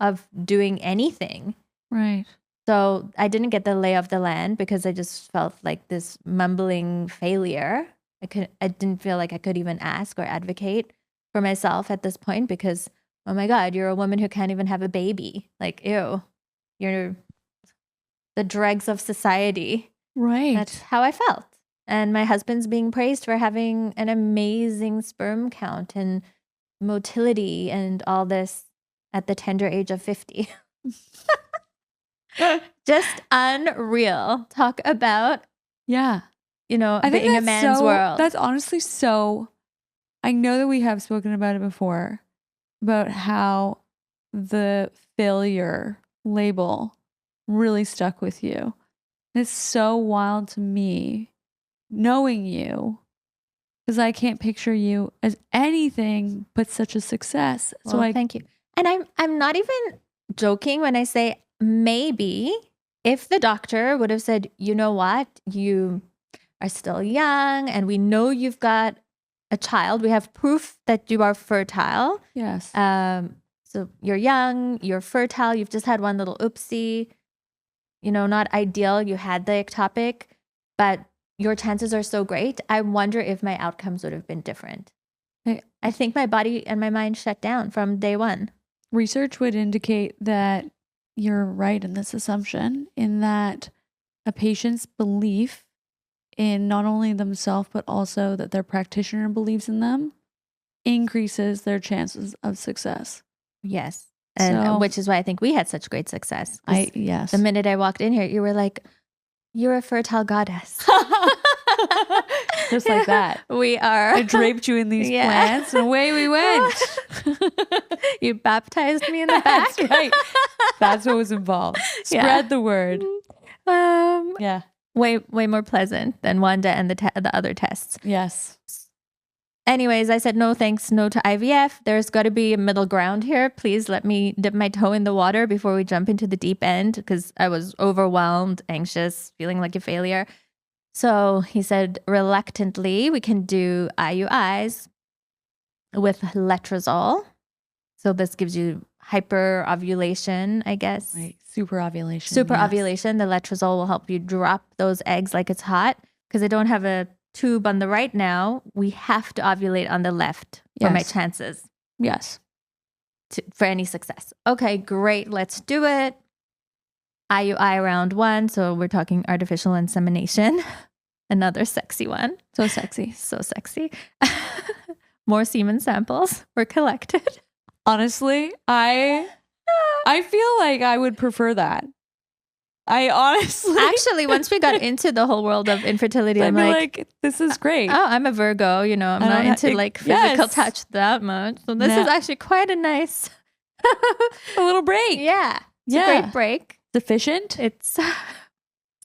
[SPEAKER 3] of doing anything.
[SPEAKER 5] Right.
[SPEAKER 3] So I didn't get the lay of the land because I just felt like this mumbling failure. I didn't feel like I could even ask or advocate for myself at this point because, oh my God, you're a woman who can't even have a baby. Like, ew, you're the dregs of society.
[SPEAKER 5] Right.
[SPEAKER 3] That's how I felt. And my husband's being praised for having an amazing sperm count and motility and all this at the tender age of 50. Just unreal. Talk about,
[SPEAKER 5] I
[SPEAKER 3] being
[SPEAKER 5] think
[SPEAKER 3] a man's world.
[SPEAKER 5] That's honestly so. I know that we have spoken about it before, about how the failure label really stuck with you. It's so wild to me knowing you, because I can't picture you as anything but such a success.
[SPEAKER 3] Well,
[SPEAKER 5] So
[SPEAKER 3] thank you. And I'm not even joking when I say maybe if the doctor would have said, you know what, you are still young and we know you've got a child. We have proof that you are fertile.
[SPEAKER 5] yes.
[SPEAKER 3] So you're young, you're fertile, you've just had one little oopsie, not ideal. You had the ectopic, but your chances are so great. I wonder if my outcomes would have been different. I think my body and my mind shut down from day one.
[SPEAKER 5] Research would indicate that you're right in this assumption, in that a patient's belief in not only themselves, but also that their practitioner believes in them increases their chances of success.
[SPEAKER 6] Yes. And
[SPEAKER 5] So-
[SPEAKER 6] which is why I think we had such great success. 'Cause
[SPEAKER 5] Yes.
[SPEAKER 6] the minute I walked in here, you were like, you're a fertile goddess.
[SPEAKER 5] Just like that.
[SPEAKER 6] We are.
[SPEAKER 5] I draped you in these
[SPEAKER 6] Yeah.
[SPEAKER 5] plants and away we went.
[SPEAKER 6] You baptized me in the back.
[SPEAKER 5] That's right. That's what was involved.
[SPEAKER 6] Yeah.
[SPEAKER 5] Spread the word. Yeah.
[SPEAKER 6] Way more pleasant than Wanda and the other tests.
[SPEAKER 5] Yes.
[SPEAKER 6] Anyways, I said no thanks, no to IVF. There's got to be a middle ground here. Please let me dip my toe in the water before we jump into the deep end because I was overwhelmed, anxious, feeling like a failure. So he said, reluctantly, we can do IUIs with letrozole. So this gives you hyper ovulation, I guess.
[SPEAKER 5] Right. Super ovulation.
[SPEAKER 6] Super
[SPEAKER 5] yes.
[SPEAKER 6] ovulation. The letrozole will help you drop those eggs like it's hot because I don't have a tube on the right now. We have to ovulate on the left for my
[SPEAKER 5] Yes.
[SPEAKER 6] chances
[SPEAKER 5] Yes.
[SPEAKER 6] for any success. Okay, great. Let's do it. IUI round 1. So we're talking artificial insemination. Another sexy one.
[SPEAKER 5] So sexy.
[SPEAKER 6] So sexy. More semen samples were collected.
[SPEAKER 5] Honestly, I feel like I would prefer that. I honestly
[SPEAKER 6] Actually, once we got into the whole world of infertility,
[SPEAKER 5] I'd
[SPEAKER 6] I'm
[SPEAKER 5] be
[SPEAKER 6] like,
[SPEAKER 5] this is great.
[SPEAKER 6] oh, I'm a Virgo, I'm
[SPEAKER 5] I
[SPEAKER 6] not
[SPEAKER 5] don't
[SPEAKER 6] into
[SPEAKER 5] ha-
[SPEAKER 6] like physical
[SPEAKER 5] yes.
[SPEAKER 6] touch that much. So this
[SPEAKER 5] No.
[SPEAKER 6] is actually quite a nice,
[SPEAKER 5] A little break.
[SPEAKER 6] yeah, it's a
[SPEAKER 5] Yeah.
[SPEAKER 6] great break.
[SPEAKER 5] Sufficient.
[SPEAKER 6] It's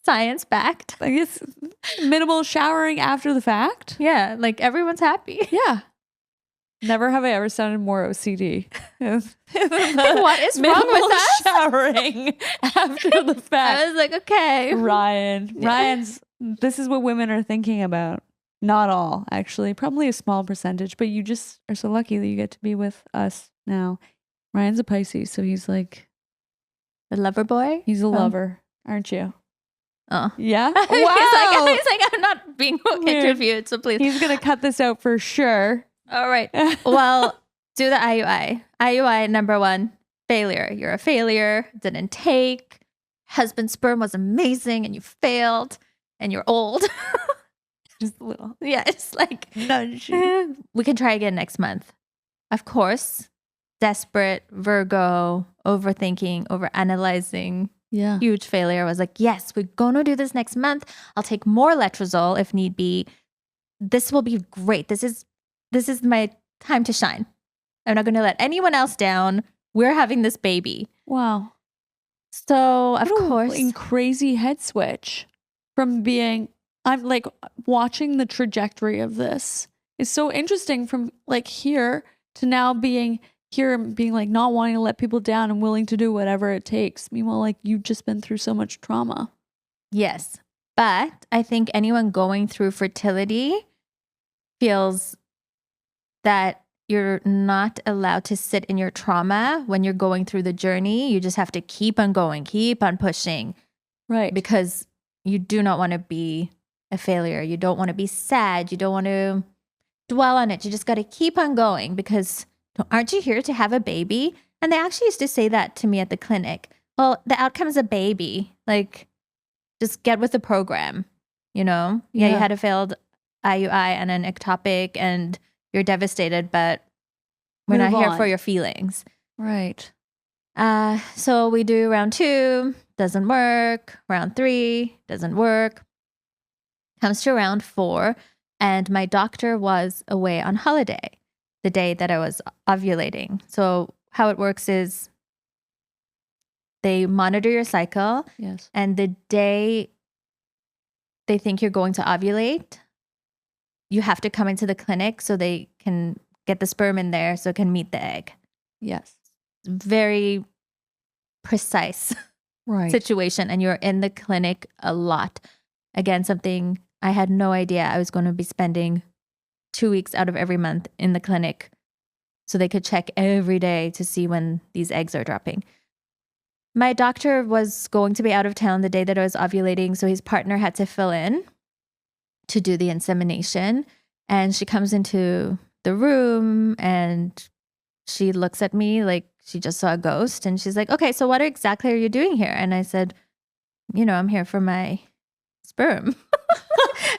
[SPEAKER 6] science backed.
[SPEAKER 5] I guess minimal showering after the fact.
[SPEAKER 6] Yeah, like everyone's happy.
[SPEAKER 5] Yeah. Never have I ever sounded more OCD.
[SPEAKER 6] What is wrong
[SPEAKER 5] Minimal
[SPEAKER 6] with us?
[SPEAKER 5] showering after the
[SPEAKER 6] I
[SPEAKER 5] fact.
[SPEAKER 6] was like, okay.
[SPEAKER 5] Ryan's, this is what women are thinking about. Not all, actually. Probably a small percentage, but you just are so lucky that you get to be with us now. Ryan's a Pisces, so he's like,
[SPEAKER 6] The lover boy?
[SPEAKER 5] he's a lover, aren't you?
[SPEAKER 6] Oh.
[SPEAKER 5] Yeah?
[SPEAKER 6] Wow. he's like, I'm not being interviewed, so please.
[SPEAKER 5] He's going to cut this out for sure.
[SPEAKER 6] All right. Well, do the IUI. IUI number 1, failure. You're a failure. Didn't take. Husband's sperm was amazing and you failed and you're old.
[SPEAKER 5] Just a little.
[SPEAKER 6] Yeah, it's like
[SPEAKER 5] Nudge.
[SPEAKER 6] we can try again next month. Of course, desperate, Virgo, overthinking, overanalyzing,
[SPEAKER 5] Yeah.
[SPEAKER 6] huge failure. I was like, yes, we're going to do this next month. I'll take more letrozole if need be. This will be great. This is my time to shine. I'm not going to let anyone else down. We're having this baby.
[SPEAKER 5] Wow.
[SPEAKER 6] So, of
[SPEAKER 5] What a
[SPEAKER 6] course,
[SPEAKER 5] crazy head switch from being, I'm like watching the trajectory of this is so interesting from like here to now being here and being like not wanting to let people down and willing to do whatever it takes. Meanwhile, like you've just been through so much trauma.
[SPEAKER 6] yes. But I think anyone going through fertility feels that you're not allowed to sit in your trauma when you're going through the journey. You just have to keep on going, keep on pushing
[SPEAKER 5] Right.
[SPEAKER 6] because you do not want to be a failure. You don't want to be sad. You don't want to dwell on it. You just got to keep on going because aren't you here to have a baby? And they actually used to say that to me at the clinic. Well, the outcome is a baby. Like, just get with the program, Yeah, you
[SPEAKER 5] Yeah.
[SPEAKER 6] had a failed IUI and an ectopic and you're devastated, but we're
[SPEAKER 5] Move
[SPEAKER 6] not here
[SPEAKER 5] on.
[SPEAKER 6] for your feelings.
[SPEAKER 5] Right.
[SPEAKER 6] So we do round 2, doesn't work. Round 3, doesn't work. Comes to round 4, and my doctor was away on holiday the day that I was ovulating. So how it works is they monitor your cycle,
[SPEAKER 5] Yes.
[SPEAKER 6] and the day they think you're going to ovulate, you have to come into the clinic so they can get the sperm in there so it can meet the egg.
[SPEAKER 5] Yes.
[SPEAKER 6] Very precise
[SPEAKER 5] Right.
[SPEAKER 6] situation, and you're in the clinic a lot. Again, something I had no idea I was going to be spending 2 weeks out of every month in the clinic so they could check every day to see when these eggs are dropping. My doctor was going to be out of town the day that I was ovulating, so his partner had to fill in to do the insemination. And she comes into the room and she looks at me like she just saw a ghost. And she's like, okay, so what exactly are you doing here? And I said, I'm here for my sperm.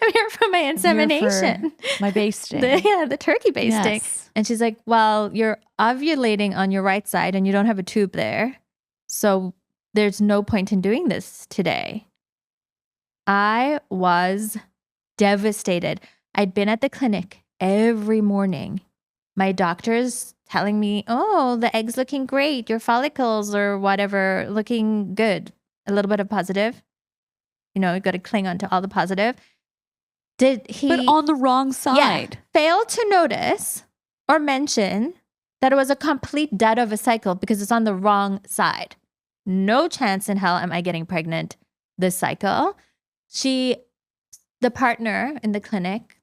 [SPEAKER 6] I'm here for my insemination.
[SPEAKER 5] My basting.
[SPEAKER 6] The turkey basting.
[SPEAKER 5] Yes.
[SPEAKER 6] And she's like, well, you're ovulating on your right side and you don't have a tube there. So there's no point in doing this today. I was devastated. I'd been at the clinic every morning. My doctor's telling me, oh, the egg's looking great. Your follicles or whatever looking good. A little bit of positive. You know, you got to cling on to all the positive. Did he?
[SPEAKER 5] But on the wrong side.
[SPEAKER 6] Failed to notice or mention that it was a complete dud of a cycle because it's on the wrong side. No chance in hell am I getting pregnant this cycle. The partner in the clinic,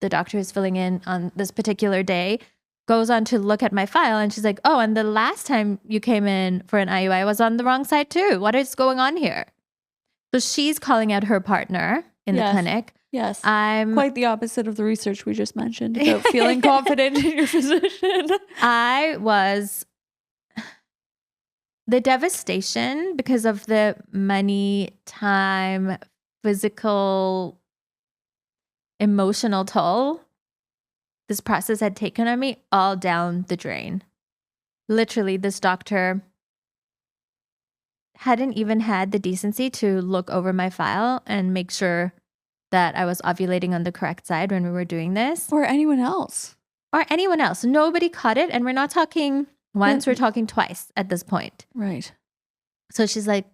[SPEAKER 6] the doctor who's filling in on this particular day, goes on to look at my file and she's like, oh, and the last time you came in for an IUI was on the wrong side too. What is going on here? So she's calling out her partner in the clinic.
[SPEAKER 5] Yes.
[SPEAKER 6] I'm
[SPEAKER 5] quite the opposite of the research we just mentioned about feeling confident in your position.
[SPEAKER 6] I was the devastation because of the money, time, physical, emotional toll this process had taken on me, all down the drain. Literally, this doctor hadn't even had the decency to look over my file and make sure that I was ovulating on the correct side when we were doing this.
[SPEAKER 5] Or anyone else.
[SPEAKER 6] Nobody caught it. And we're not talking once, we're talking twice at this point.
[SPEAKER 5] Right.
[SPEAKER 6] So she's like,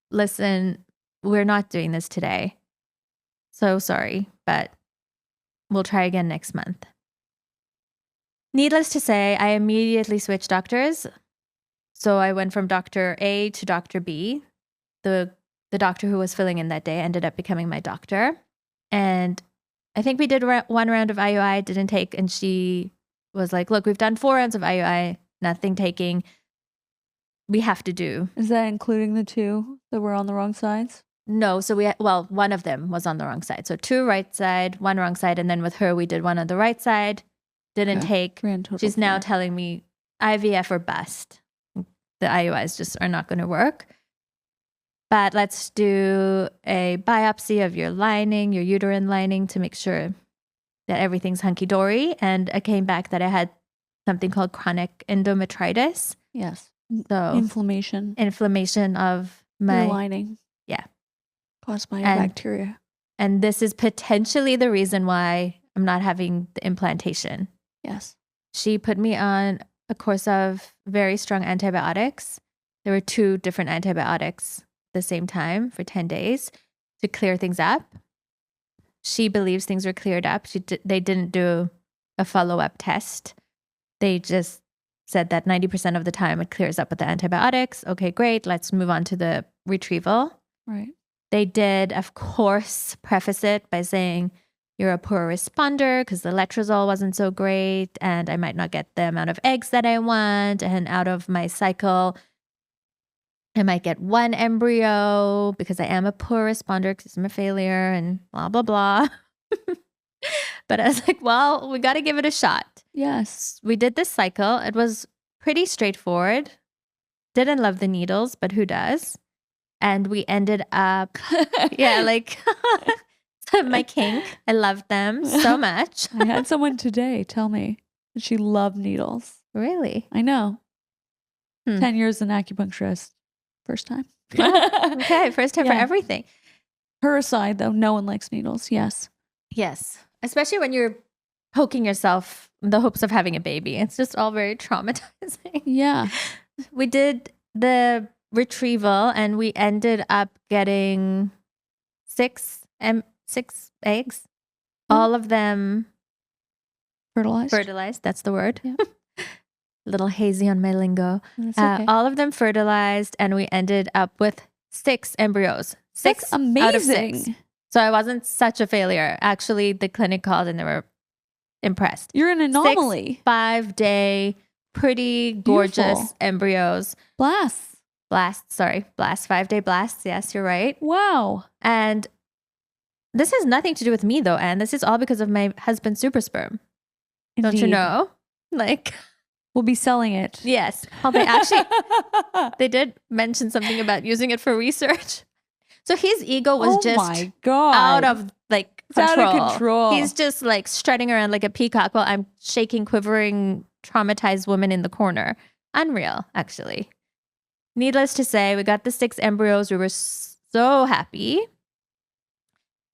[SPEAKER 6] listen, we're not doing this today. So sorry, but we'll try again next month. Needless to say, I immediately switched doctors. So I went from Dr. A to Dr. B. The doctor who was filling in that day ended up becoming my doctor. And I think we did one round of IUI, didn't take. And she was like, look, we've done 4 rounds of IUI, nothing taking. We have to do.
[SPEAKER 5] Is that including the 2 that were on the wrong sides?
[SPEAKER 6] No. So one of them was on the wrong side. So 2 right side, 1 wrong side. And then with her, we did 1 on the right side. Didn't take. She's now telling me IVF or bust. The IUIs just are not going to work. But let's do a biopsy of your lining, your uterine lining, to make sure that everything's hunky-dory. And I came back that I had something called chronic endometritis.
[SPEAKER 5] Yes.
[SPEAKER 6] So
[SPEAKER 5] inflammation
[SPEAKER 6] of my
[SPEAKER 5] your lining.
[SPEAKER 6] Yeah.
[SPEAKER 5] Caused by bacteria.
[SPEAKER 6] And this is potentially the reason why I'm not having the implantation.
[SPEAKER 5] Yes.
[SPEAKER 6] She put me on a course of very strong antibiotics. There were 2 different antibiotics at the same time for 10 days to clear things up. She believes things were cleared up. They didn't do a follow-up test. They just said that 90% of the time it clears up with the antibiotics. Okay, great. Let's move on to the retrieval.
[SPEAKER 5] Right.
[SPEAKER 6] They did, of course, preface it by saying, you're a poor responder because the letrozole wasn't so great and I might not get the amount of eggs that I want. And out of my cycle, I might get 1 embryo because I am a poor responder because I'm a failure and blah, blah, blah. But I was like, well, we got to give it a shot.
[SPEAKER 5] Yes.
[SPEAKER 6] We did this cycle. It was pretty straightforward. Didn't love the needles, but who does? And we ended up, my kink. I loved them so much.
[SPEAKER 5] I had someone today tell me that she loved needles.
[SPEAKER 6] Really?
[SPEAKER 5] I know. 10 years an acupuncturist. First time.
[SPEAKER 6] Okay, first time for everything.
[SPEAKER 5] Her aside, though, no one likes needles. Yes.
[SPEAKER 6] Yes. Especially when you're poking yourself in the hopes of having a baby. It's just all very traumatizing.
[SPEAKER 5] Yeah.
[SPEAKER 6] We did the retrieval and we ended up getting 6 eggs. All of them fertilized. That's the word.
[SPEAKER 5] Yeah.
[SPEAKER 6] A little hazy on my lingo.
[SPEAKER 5] That's okay.
[SPEAKER 6] All of them fertilized, and we ended up with 6 embryos. 6
[SPEAKER 5] That's amazing.
[SPEAKER 6] out of 6. So I wasn't such a failure. Actually, the clinic called and they were impressed.
[SPEAKER 5] You're an anomaly.
[SPEAKER 6] 6 5-day, pretty gorgeous
[SPEAKER 5] Beautiful.
[SPEAKER 6] embryos.
[SPEAKER 5] Blasts.
[SPEAKER 6] 5-day blasts. Yes, you're right.
[SPEAKER 5] Wow.
[SPEAKER 6] And this has nothing to do with me, though, Anne. This is all because of my husband's super sperm. Don't you
[SPEAKER 5] Indeed.
[SPEAKER 6] know? Like,
[SPEAKER 5] We'll be selling it.
[SPEAKER 6] yes. Well, they did mention something about using it for research. So his ego was
[SPEAKER 5] Oh
[SPEAKER 6] just
[SPEAKER 5] my God.
[SPEAKER 6] out of like
[SPEAKER 5] It's out
[SPEAKER 6] control.
[SPEAKER 5] of control.
[SPEAKER 6] He's just like strutting around like a peacock while I'm shaking, quivering, traumatized woman in the corner. Unreal, actually. Needless to say, we got the 6 embryos. We were so happy.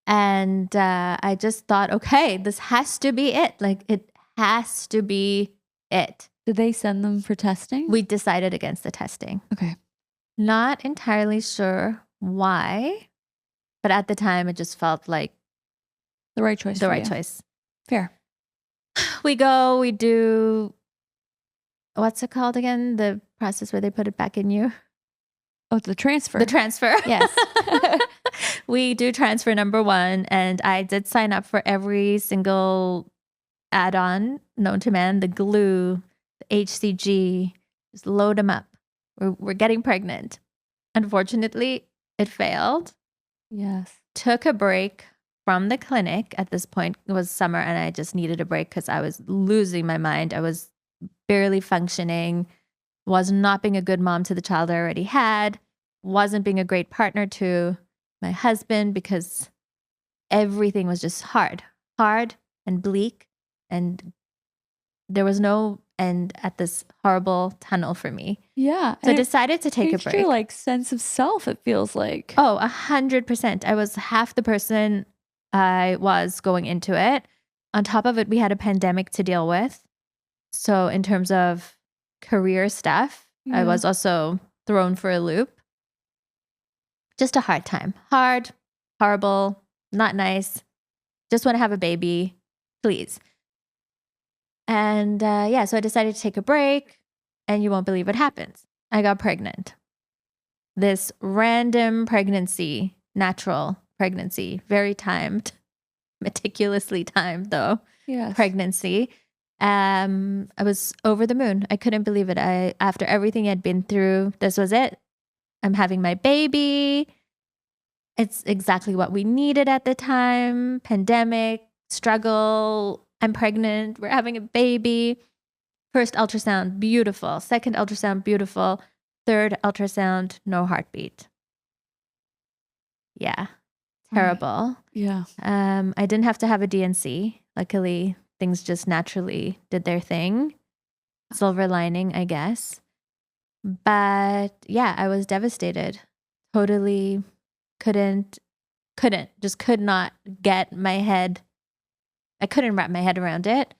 [SPEAKER 6] And I just thought, okay, this has to be it. Like, it has to be it.
[SPEAKER 5] Did they send them for testing?
[SPEAKER 6] We decided against the testing.
[SPEAKER 5] Okay.
[SPEAKER 6] Not entirely sure why, but at the time, it just felt like
[SPEAKER 5] The right choice.
[SPEAKER 6] the
[SPEAKER 5] for
[SPEAKER 6] right
[SPEAKER 5] you.
[SPEAKER 6] choice.
[SPEAKER 5] Fair.
[SPEAKER 6] We go, we do, what's it called again? The process where they put it back in you?
[SPEAKER 5] Oh, the transfer.
[SPEAKER 6] The transfer.
[SPEAKER 5] Yes.
[SPEAKER 6] We do transfer number 1, and I did sign up for every single add-on known to man, the glue, the HCG, just load them up. We're getting pregnant. Unfortunately, it failed.
[SPEAKER 5] Yes.
[SPEAKER 6] Took a break from the clinic. At this point, it was summer, and I just needed a break because I was losing my mind. I was barely functioning, was not being a good mom to the child I already had, wasn't being a great partner to my husband because everything was just hard and bleak. And there was no end at this horrible tunnel for me.
[SPEAKER 5] Yeah.
[SPEAKER 6] So I
[SPEAKER 5] and it
[SPEAKER 6] decided to take a
[SPEAKER 5] changed
[SPEAKER 6] break.
[SPEAKER 5] your like sense of self, it feels like.
[SPEAKER 6] Oh, 100%. I was half the person I was going into it. On top of it, we had a pandemic to deal with. So in terms of career stuff, I
[SPEAKER 5] Yeah.
[SPEAKER 6] was also thrown for a loop. Just a hard time. Hard, horrible, not nice. Just want to have a baby, please. And so I decided to take a break, and you won't believe what happens. I got pregnant. This random pregnancy, natural pregnancy, very timed, meticulously timed though,
[SPEAKER 5] Yes.
[SPEAKER 6] pregnancy. I was over the moon. I couldn't believe it. After everything I'd been through, this was it. I'm having my baby. It's exactly what we needed at the time. Pandemic, struggle. I'm pregnant. We're having a baby. First ultrasound, beautiful. Second ultrasound, beautiful. Third ultrasound, no heartbeat. Yeah, terrible.
[SPEAKER 5] Yeah.
[SPEAKER 6] I didn't have to have a DNC. Luckily, things just naturally did their thing. Silver lining, I guess. But yeah, I was devastated. Totally could not get my head. I couldn't wrap my head around it.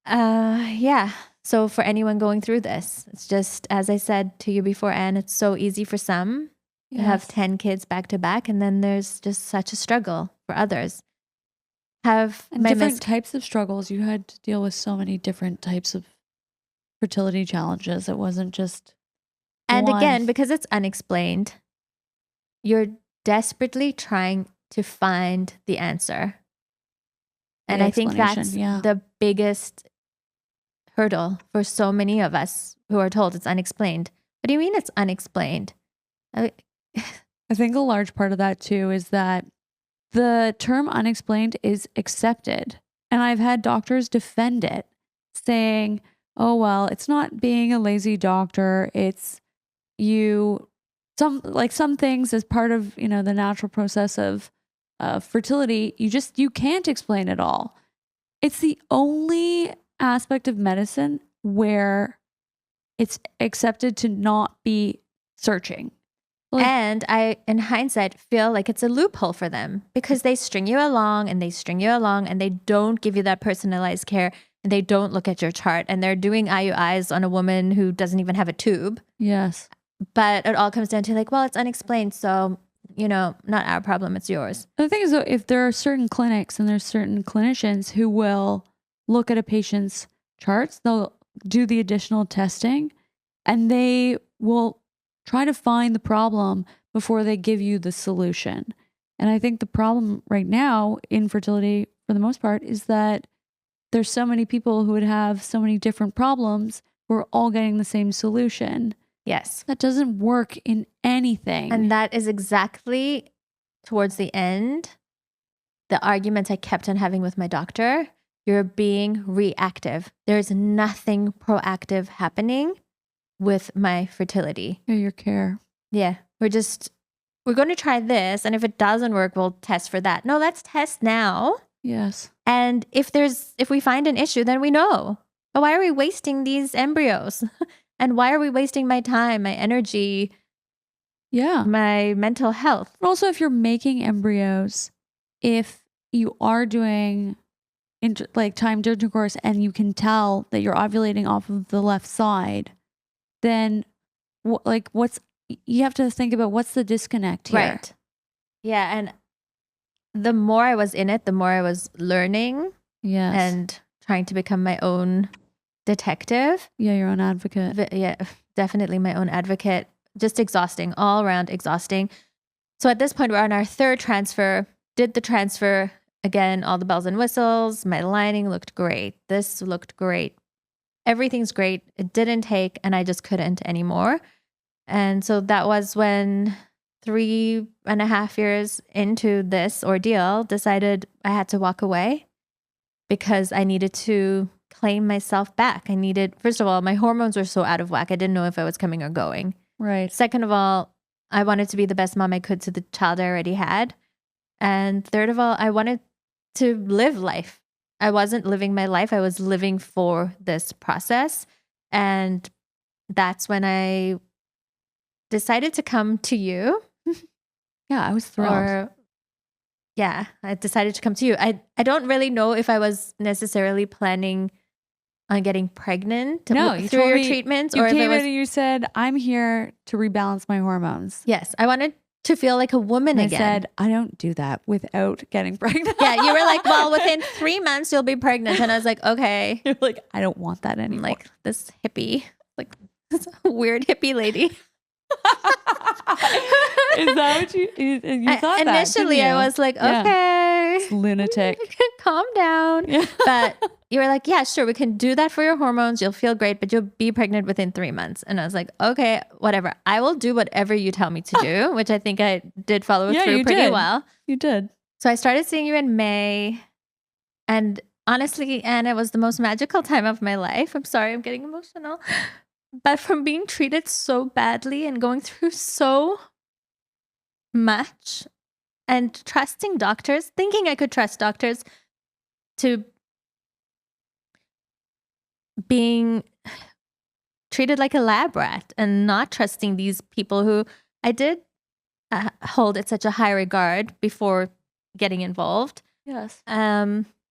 [SPEAKER 6] Yeah. So for anyone going through this, it's just, as I said to you before, Anne, it's so easy for some to have
[SPEAKER 5] Yes.
[SPEAKER 6] 10 kids back to back. And then there's just such a struggle for others. Have
[SPEAKER 5] And
[SPEAKER 6] my
[SPEAKER 5] different types of struggles. You had to deal with so many different types of fertility challenges. It wasn't just
[SPEAKER 6] And
[SPEAKER 5] one.
[SPEAKER 6] again, because it's unexplained, you're desperately trying to find the answer. And
[SPEAKER 5] The
[SPEAKER 6] I think
[SPEAKER 5] explanation,
[SPEAKER 6] that's
[SPEAKER 5] yeah.
[SPEAKER 6] the biggest hurdle for so many of us who are told it's unexplained. What do you mean it's unexplained?
[SPEAKER 5] I think a large part of that too is that the term unexplained is accepted. And I've had doctors defend it, saying, oh, well, it's not being a lazy doctor. It's some things as part of, the natural process of fertility, you can't explain it all. It's the only aspect of medicine where it's accepted to not be searching. Like-
[SPEAKER 6] And I, in hindsight, feel like it's a loophole for them because they string you along and they string you along and they don't give you that personalized care and they don't look at your chart and they're doing IUIs on a woman who doesn't even have a tube.
[SPEAKER 5] Yes.
[SPEAKER 6] But it all comes down to like, well, it's unexplained. So, not our problem. It's yours.
[SPEAKER 5] The thing is, though, if there are certain clinics and there's certain clinicians who will look at a patient's charts, they'll do the additional testing and they will try to find the problem before they give you the solution. And I think the problem right now in fertility, for the most part, is that there's so many people who would have so many different problems who are all getting the same solution.
[SPEAKER 6] Yes.
[SPEAKER 5] That doesn't work in anything.
[SPEAKER 6] And that is exactly towards the end, the argument I kept on having with my doctor. You're being reactive. There's nothing proactive happening with my fertility.
[SPEAKER 5] your care.
[SPEAKER 6] Yeah. We're just we're going to try this. And if it doesn't work, we'll test for that. No, let's test now.
[SPEAKER 5] Yes.
[SPEAKER 6] And if we find an issue, then we know. But why are we wasting these embryos? And why are we wasting my time, my energy,
[SPEAKER 5] Yeah.
[SPEAKER 6] my mental health?
[SPEAKER 5] But also, if you're making embryos, if you are doing timed intercourse and you can tell that you're ovulating off of the left side, then you have to think about what's the disconnect here.
[SPEAKER 6] Right. Yeah. And the more I was in it, the more I was learning
[SPEAKER 5] Yes.
[SPEAKER 6] and trying to become my own detective.
[SPEAKER 5] Yeah, your own advocate.
[SPEAKER 6] Yeah, definitely my own advocate. Just exhausting, all around exhausting. So at this point, we're on our third transfer. Did the transfer again, all the bells and whistles. My lining looked great. This looked great. Everything's great. It didn't take, and I just couldn't anymore. And so that was when 3.5 years into this ordeal, decided I had to walk away because I needed to claim myself back. I needed, first of all, my hormones were so out of whack. I didn't know if I was coming or going.
[SPEAKER 5] Right.
[SPEAKER 6] Second of all, I wanted to be the best mom I could to the child I already had. And third of all, I wanted to live life. I wasn't living my life. I was living for this process. And that's when I decided to come to you.
[SPEAKER 5] Yeah, I was thrilled.
[SPEAKER 6] I decided to come to you. I don't really know if I was necessarily planning on getting pregnant
[SPEAKER 5] No, you
[SPEAKER 6] through
[SPEAKER 5] told
[SPEAKER 6] your
[SPEAKER 5] me-
[SPEAKER 6] treatments.
[SPEAKER 5] You
[SPEAKER 6] or if
[SPEAKER 5] came
[SPEAKER 6] it was,
[SPEAKER 5] in and you said, I'm here to rebalance my hormones.
[SPEAKER 6] yes, I wanted to feel like a woman
[SPEAKER 5] And
[SPEAKER 6] again.
[SPEAKER 5] I said, I don't do that without getting pregnant.
[SPEAKER 6] Yeah, you were like, well, within 3 months you'll be pregnant. And I was like, okay.
[SPEAKER 5] You're like, I don't want that
[SPEAKER 6] I'm
[SPEAKER 5] anymore.
[SPEAKER 6] like this hippie, like this weird hippie lady.
[SPEAKER 5] Is that what you thought that,
[SPEAKER 6] initially
[SPEAKER 5] didn't you?
[SPEAKER 6] I was like,
[SPEAKER 5] Yeah.
[SPEAKER 6] okay,
[SPEAKER 5] It's lunatic.
[SPEAKER 6] calm down.
[SPEAKER 5] Yeah.
[SPEAKER 6] But you were like, yeah, sure, we can do that for your hormones. You'll feel great, but you'll be pregnant within 3 months. And I was like, okay, whatever. I will do whatever you tell me to do, which I think I did follow
[SPEAKER 5] Yeah,
[SPEAKER 6] through
[SPEAKER 5] you
[SPEAKER 6] pretty
[SPEAKER 5] did.
[SPEAKER 6] well.
[SPEAKER 5] You did.
[SPEAKER 6] So I started seeing you in May. And honestly, Anne, it was the most magical time of my life. I'm sorry, I'm getting emotional. But from being treated so badly and going through so much and trusting doctors, thinking I could trust doctors, to being treated like a lab rat and not trusting these people who I did hold at such a high regard before getting involved.
[SPEAKER 5] Yes.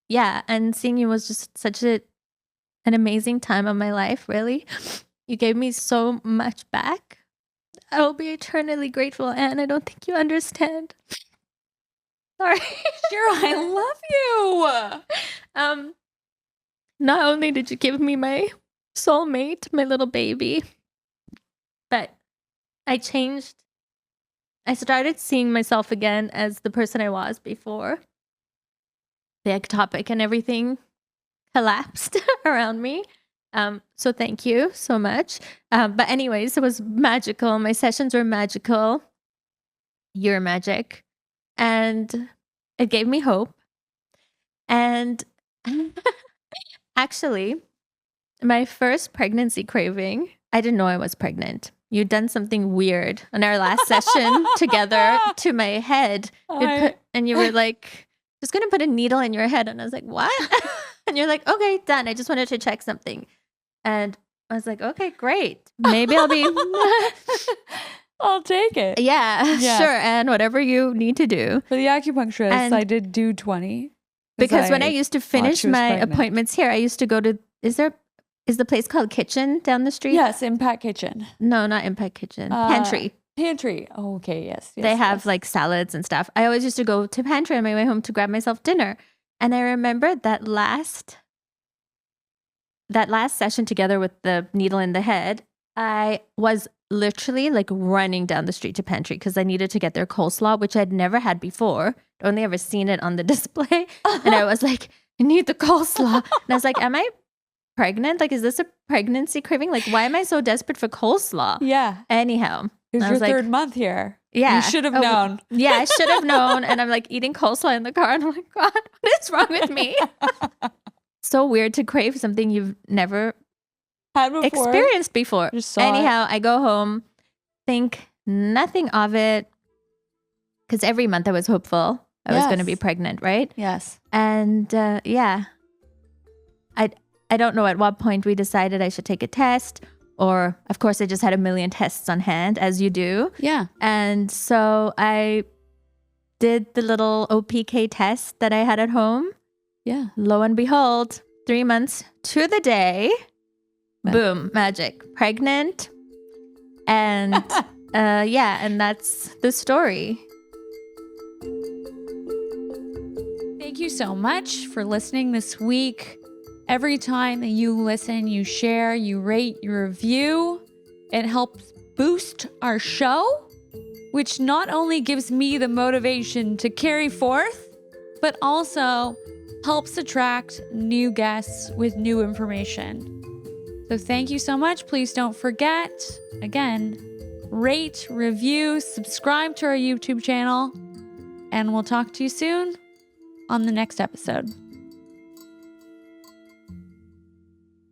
[SPEAKER 6] Yeah, and seeing you was just such an amazing time of my life, really. You gave me so much back. I will be eternally grateful, Anne. I don't think you understand. Sorry.
[SPEAKER 5] Sure, I love you.
[SPEAKER 6] Not only did you give me my soulmate, my little baby, but I changed. I started seeing myself again as the person I was before. The ectopic and everything collapsed around me. So thank you so much. But anyways, it was magical. My sessions were magical. You're magic. And it gave me hope. And actually, my first pregnancy craving, I didn't know I was pregnant. You'd done something weird on our last session together to my head. And you were like, just going to put a needle in your head. And I was like, what? And you're like, okay, done. I just wanted to check something. And I was like, okay, great. Maybe I'll be...
[SPEAKER 5] I'll take it.
[SPEAKER 6] Yeah,
[SPEAKER 5] Yeah.
[SPEAKER 6] sure. And whatever you need to do.
[SPEAKER 5] For the acupuncturist,
[SPEAKER 6] And-
[SPEAKER 5] I did do 20.
[SPEAKER 6] Because when I used to finish
[SPEAKER 5] she was
[SPEAKER 6] my
[SPEAKER 5] pregnant.
[SPEAKER 6] appointments here, I used to go to... Is the place called Kitchen down the street?
[SPEAKER 5] Yes, Impact Kitchen.
[SPEAKER 6] No, not Impact Kitchen. Pantry.
[SPEAKER 5] Pantry. Oh, okay, yes.
[SPEAKER 6] They have like salads and stuff. I always used to go to Pantry on my way home to grab myself dinner. And I remember that last session together with the needle in the head, I was literally like running down the street to Pantry because I needed to get their coleslaw, which I'd never had before. I'd only ever seen it on the display. And I was like, I need the coleslaw. And I was like, am I pregnant? Like, is this a pregnancy craving? Like, why am I so desperate for coleslaw?
[SPEAKER 5] Yeah.
[SPEAKER 6] Anyhow.
[SPEAKER 5] It was
[SPEAKER 6] I
[SPEAKER 5] your
[SPEAKER 6] was like,
[SPEAKER 5] third month here.
[SPEAKER 6] yeah.
[SPEAKER 5] You should have
[SPEAKER 6] Oh,
[SPEAKER 5] known.
[SPEAKER 6] Yeah, I should have known. And I'm like eating coleslaw in the car. And I'm like, God, what is wrong with me? So weird to crave something you've never
[SPEAKER 5] Had before.
[SPEAKER 6] experienced before.
[SPEAKER 5] Just saw it.
[SPEAKER 6] Anyhow, I go home, think nothing of it. because every month I was hopeful I was going to be
[SPEAKER 1] Yes.
[SPEAKER 6] pregnant, right?
[SPEAKER 1] Yes.
[SPEAKER 6] And yeah, I don't know at what point we decided I should take a test, or of course I just had a million tests on hand, as you do.
[SPEAKER 1] Yeah.
[SPEAKER 6] And so I did the little OPK test that I had at home.
[SPEAKER 1] Yeah.
[SPEAKER 6] Lo and behold, 3 months to the day,
[SPEAKER 1] Wow.
[SPEAKER 6] boom, magic, pregnant. And yeah, and that's the story.
[SPEAKER 5] Thank you so much for listening this week. Every time that you listen, you share, you rate, you review, it helps boost our show, which not only gives me the motivation to carry forth, but also helps attract new guests with new information. So thank you so much. Please don't forget, again, rate, review, subscribe to our YouTube channel, and we'll talk to you soon on the next episode.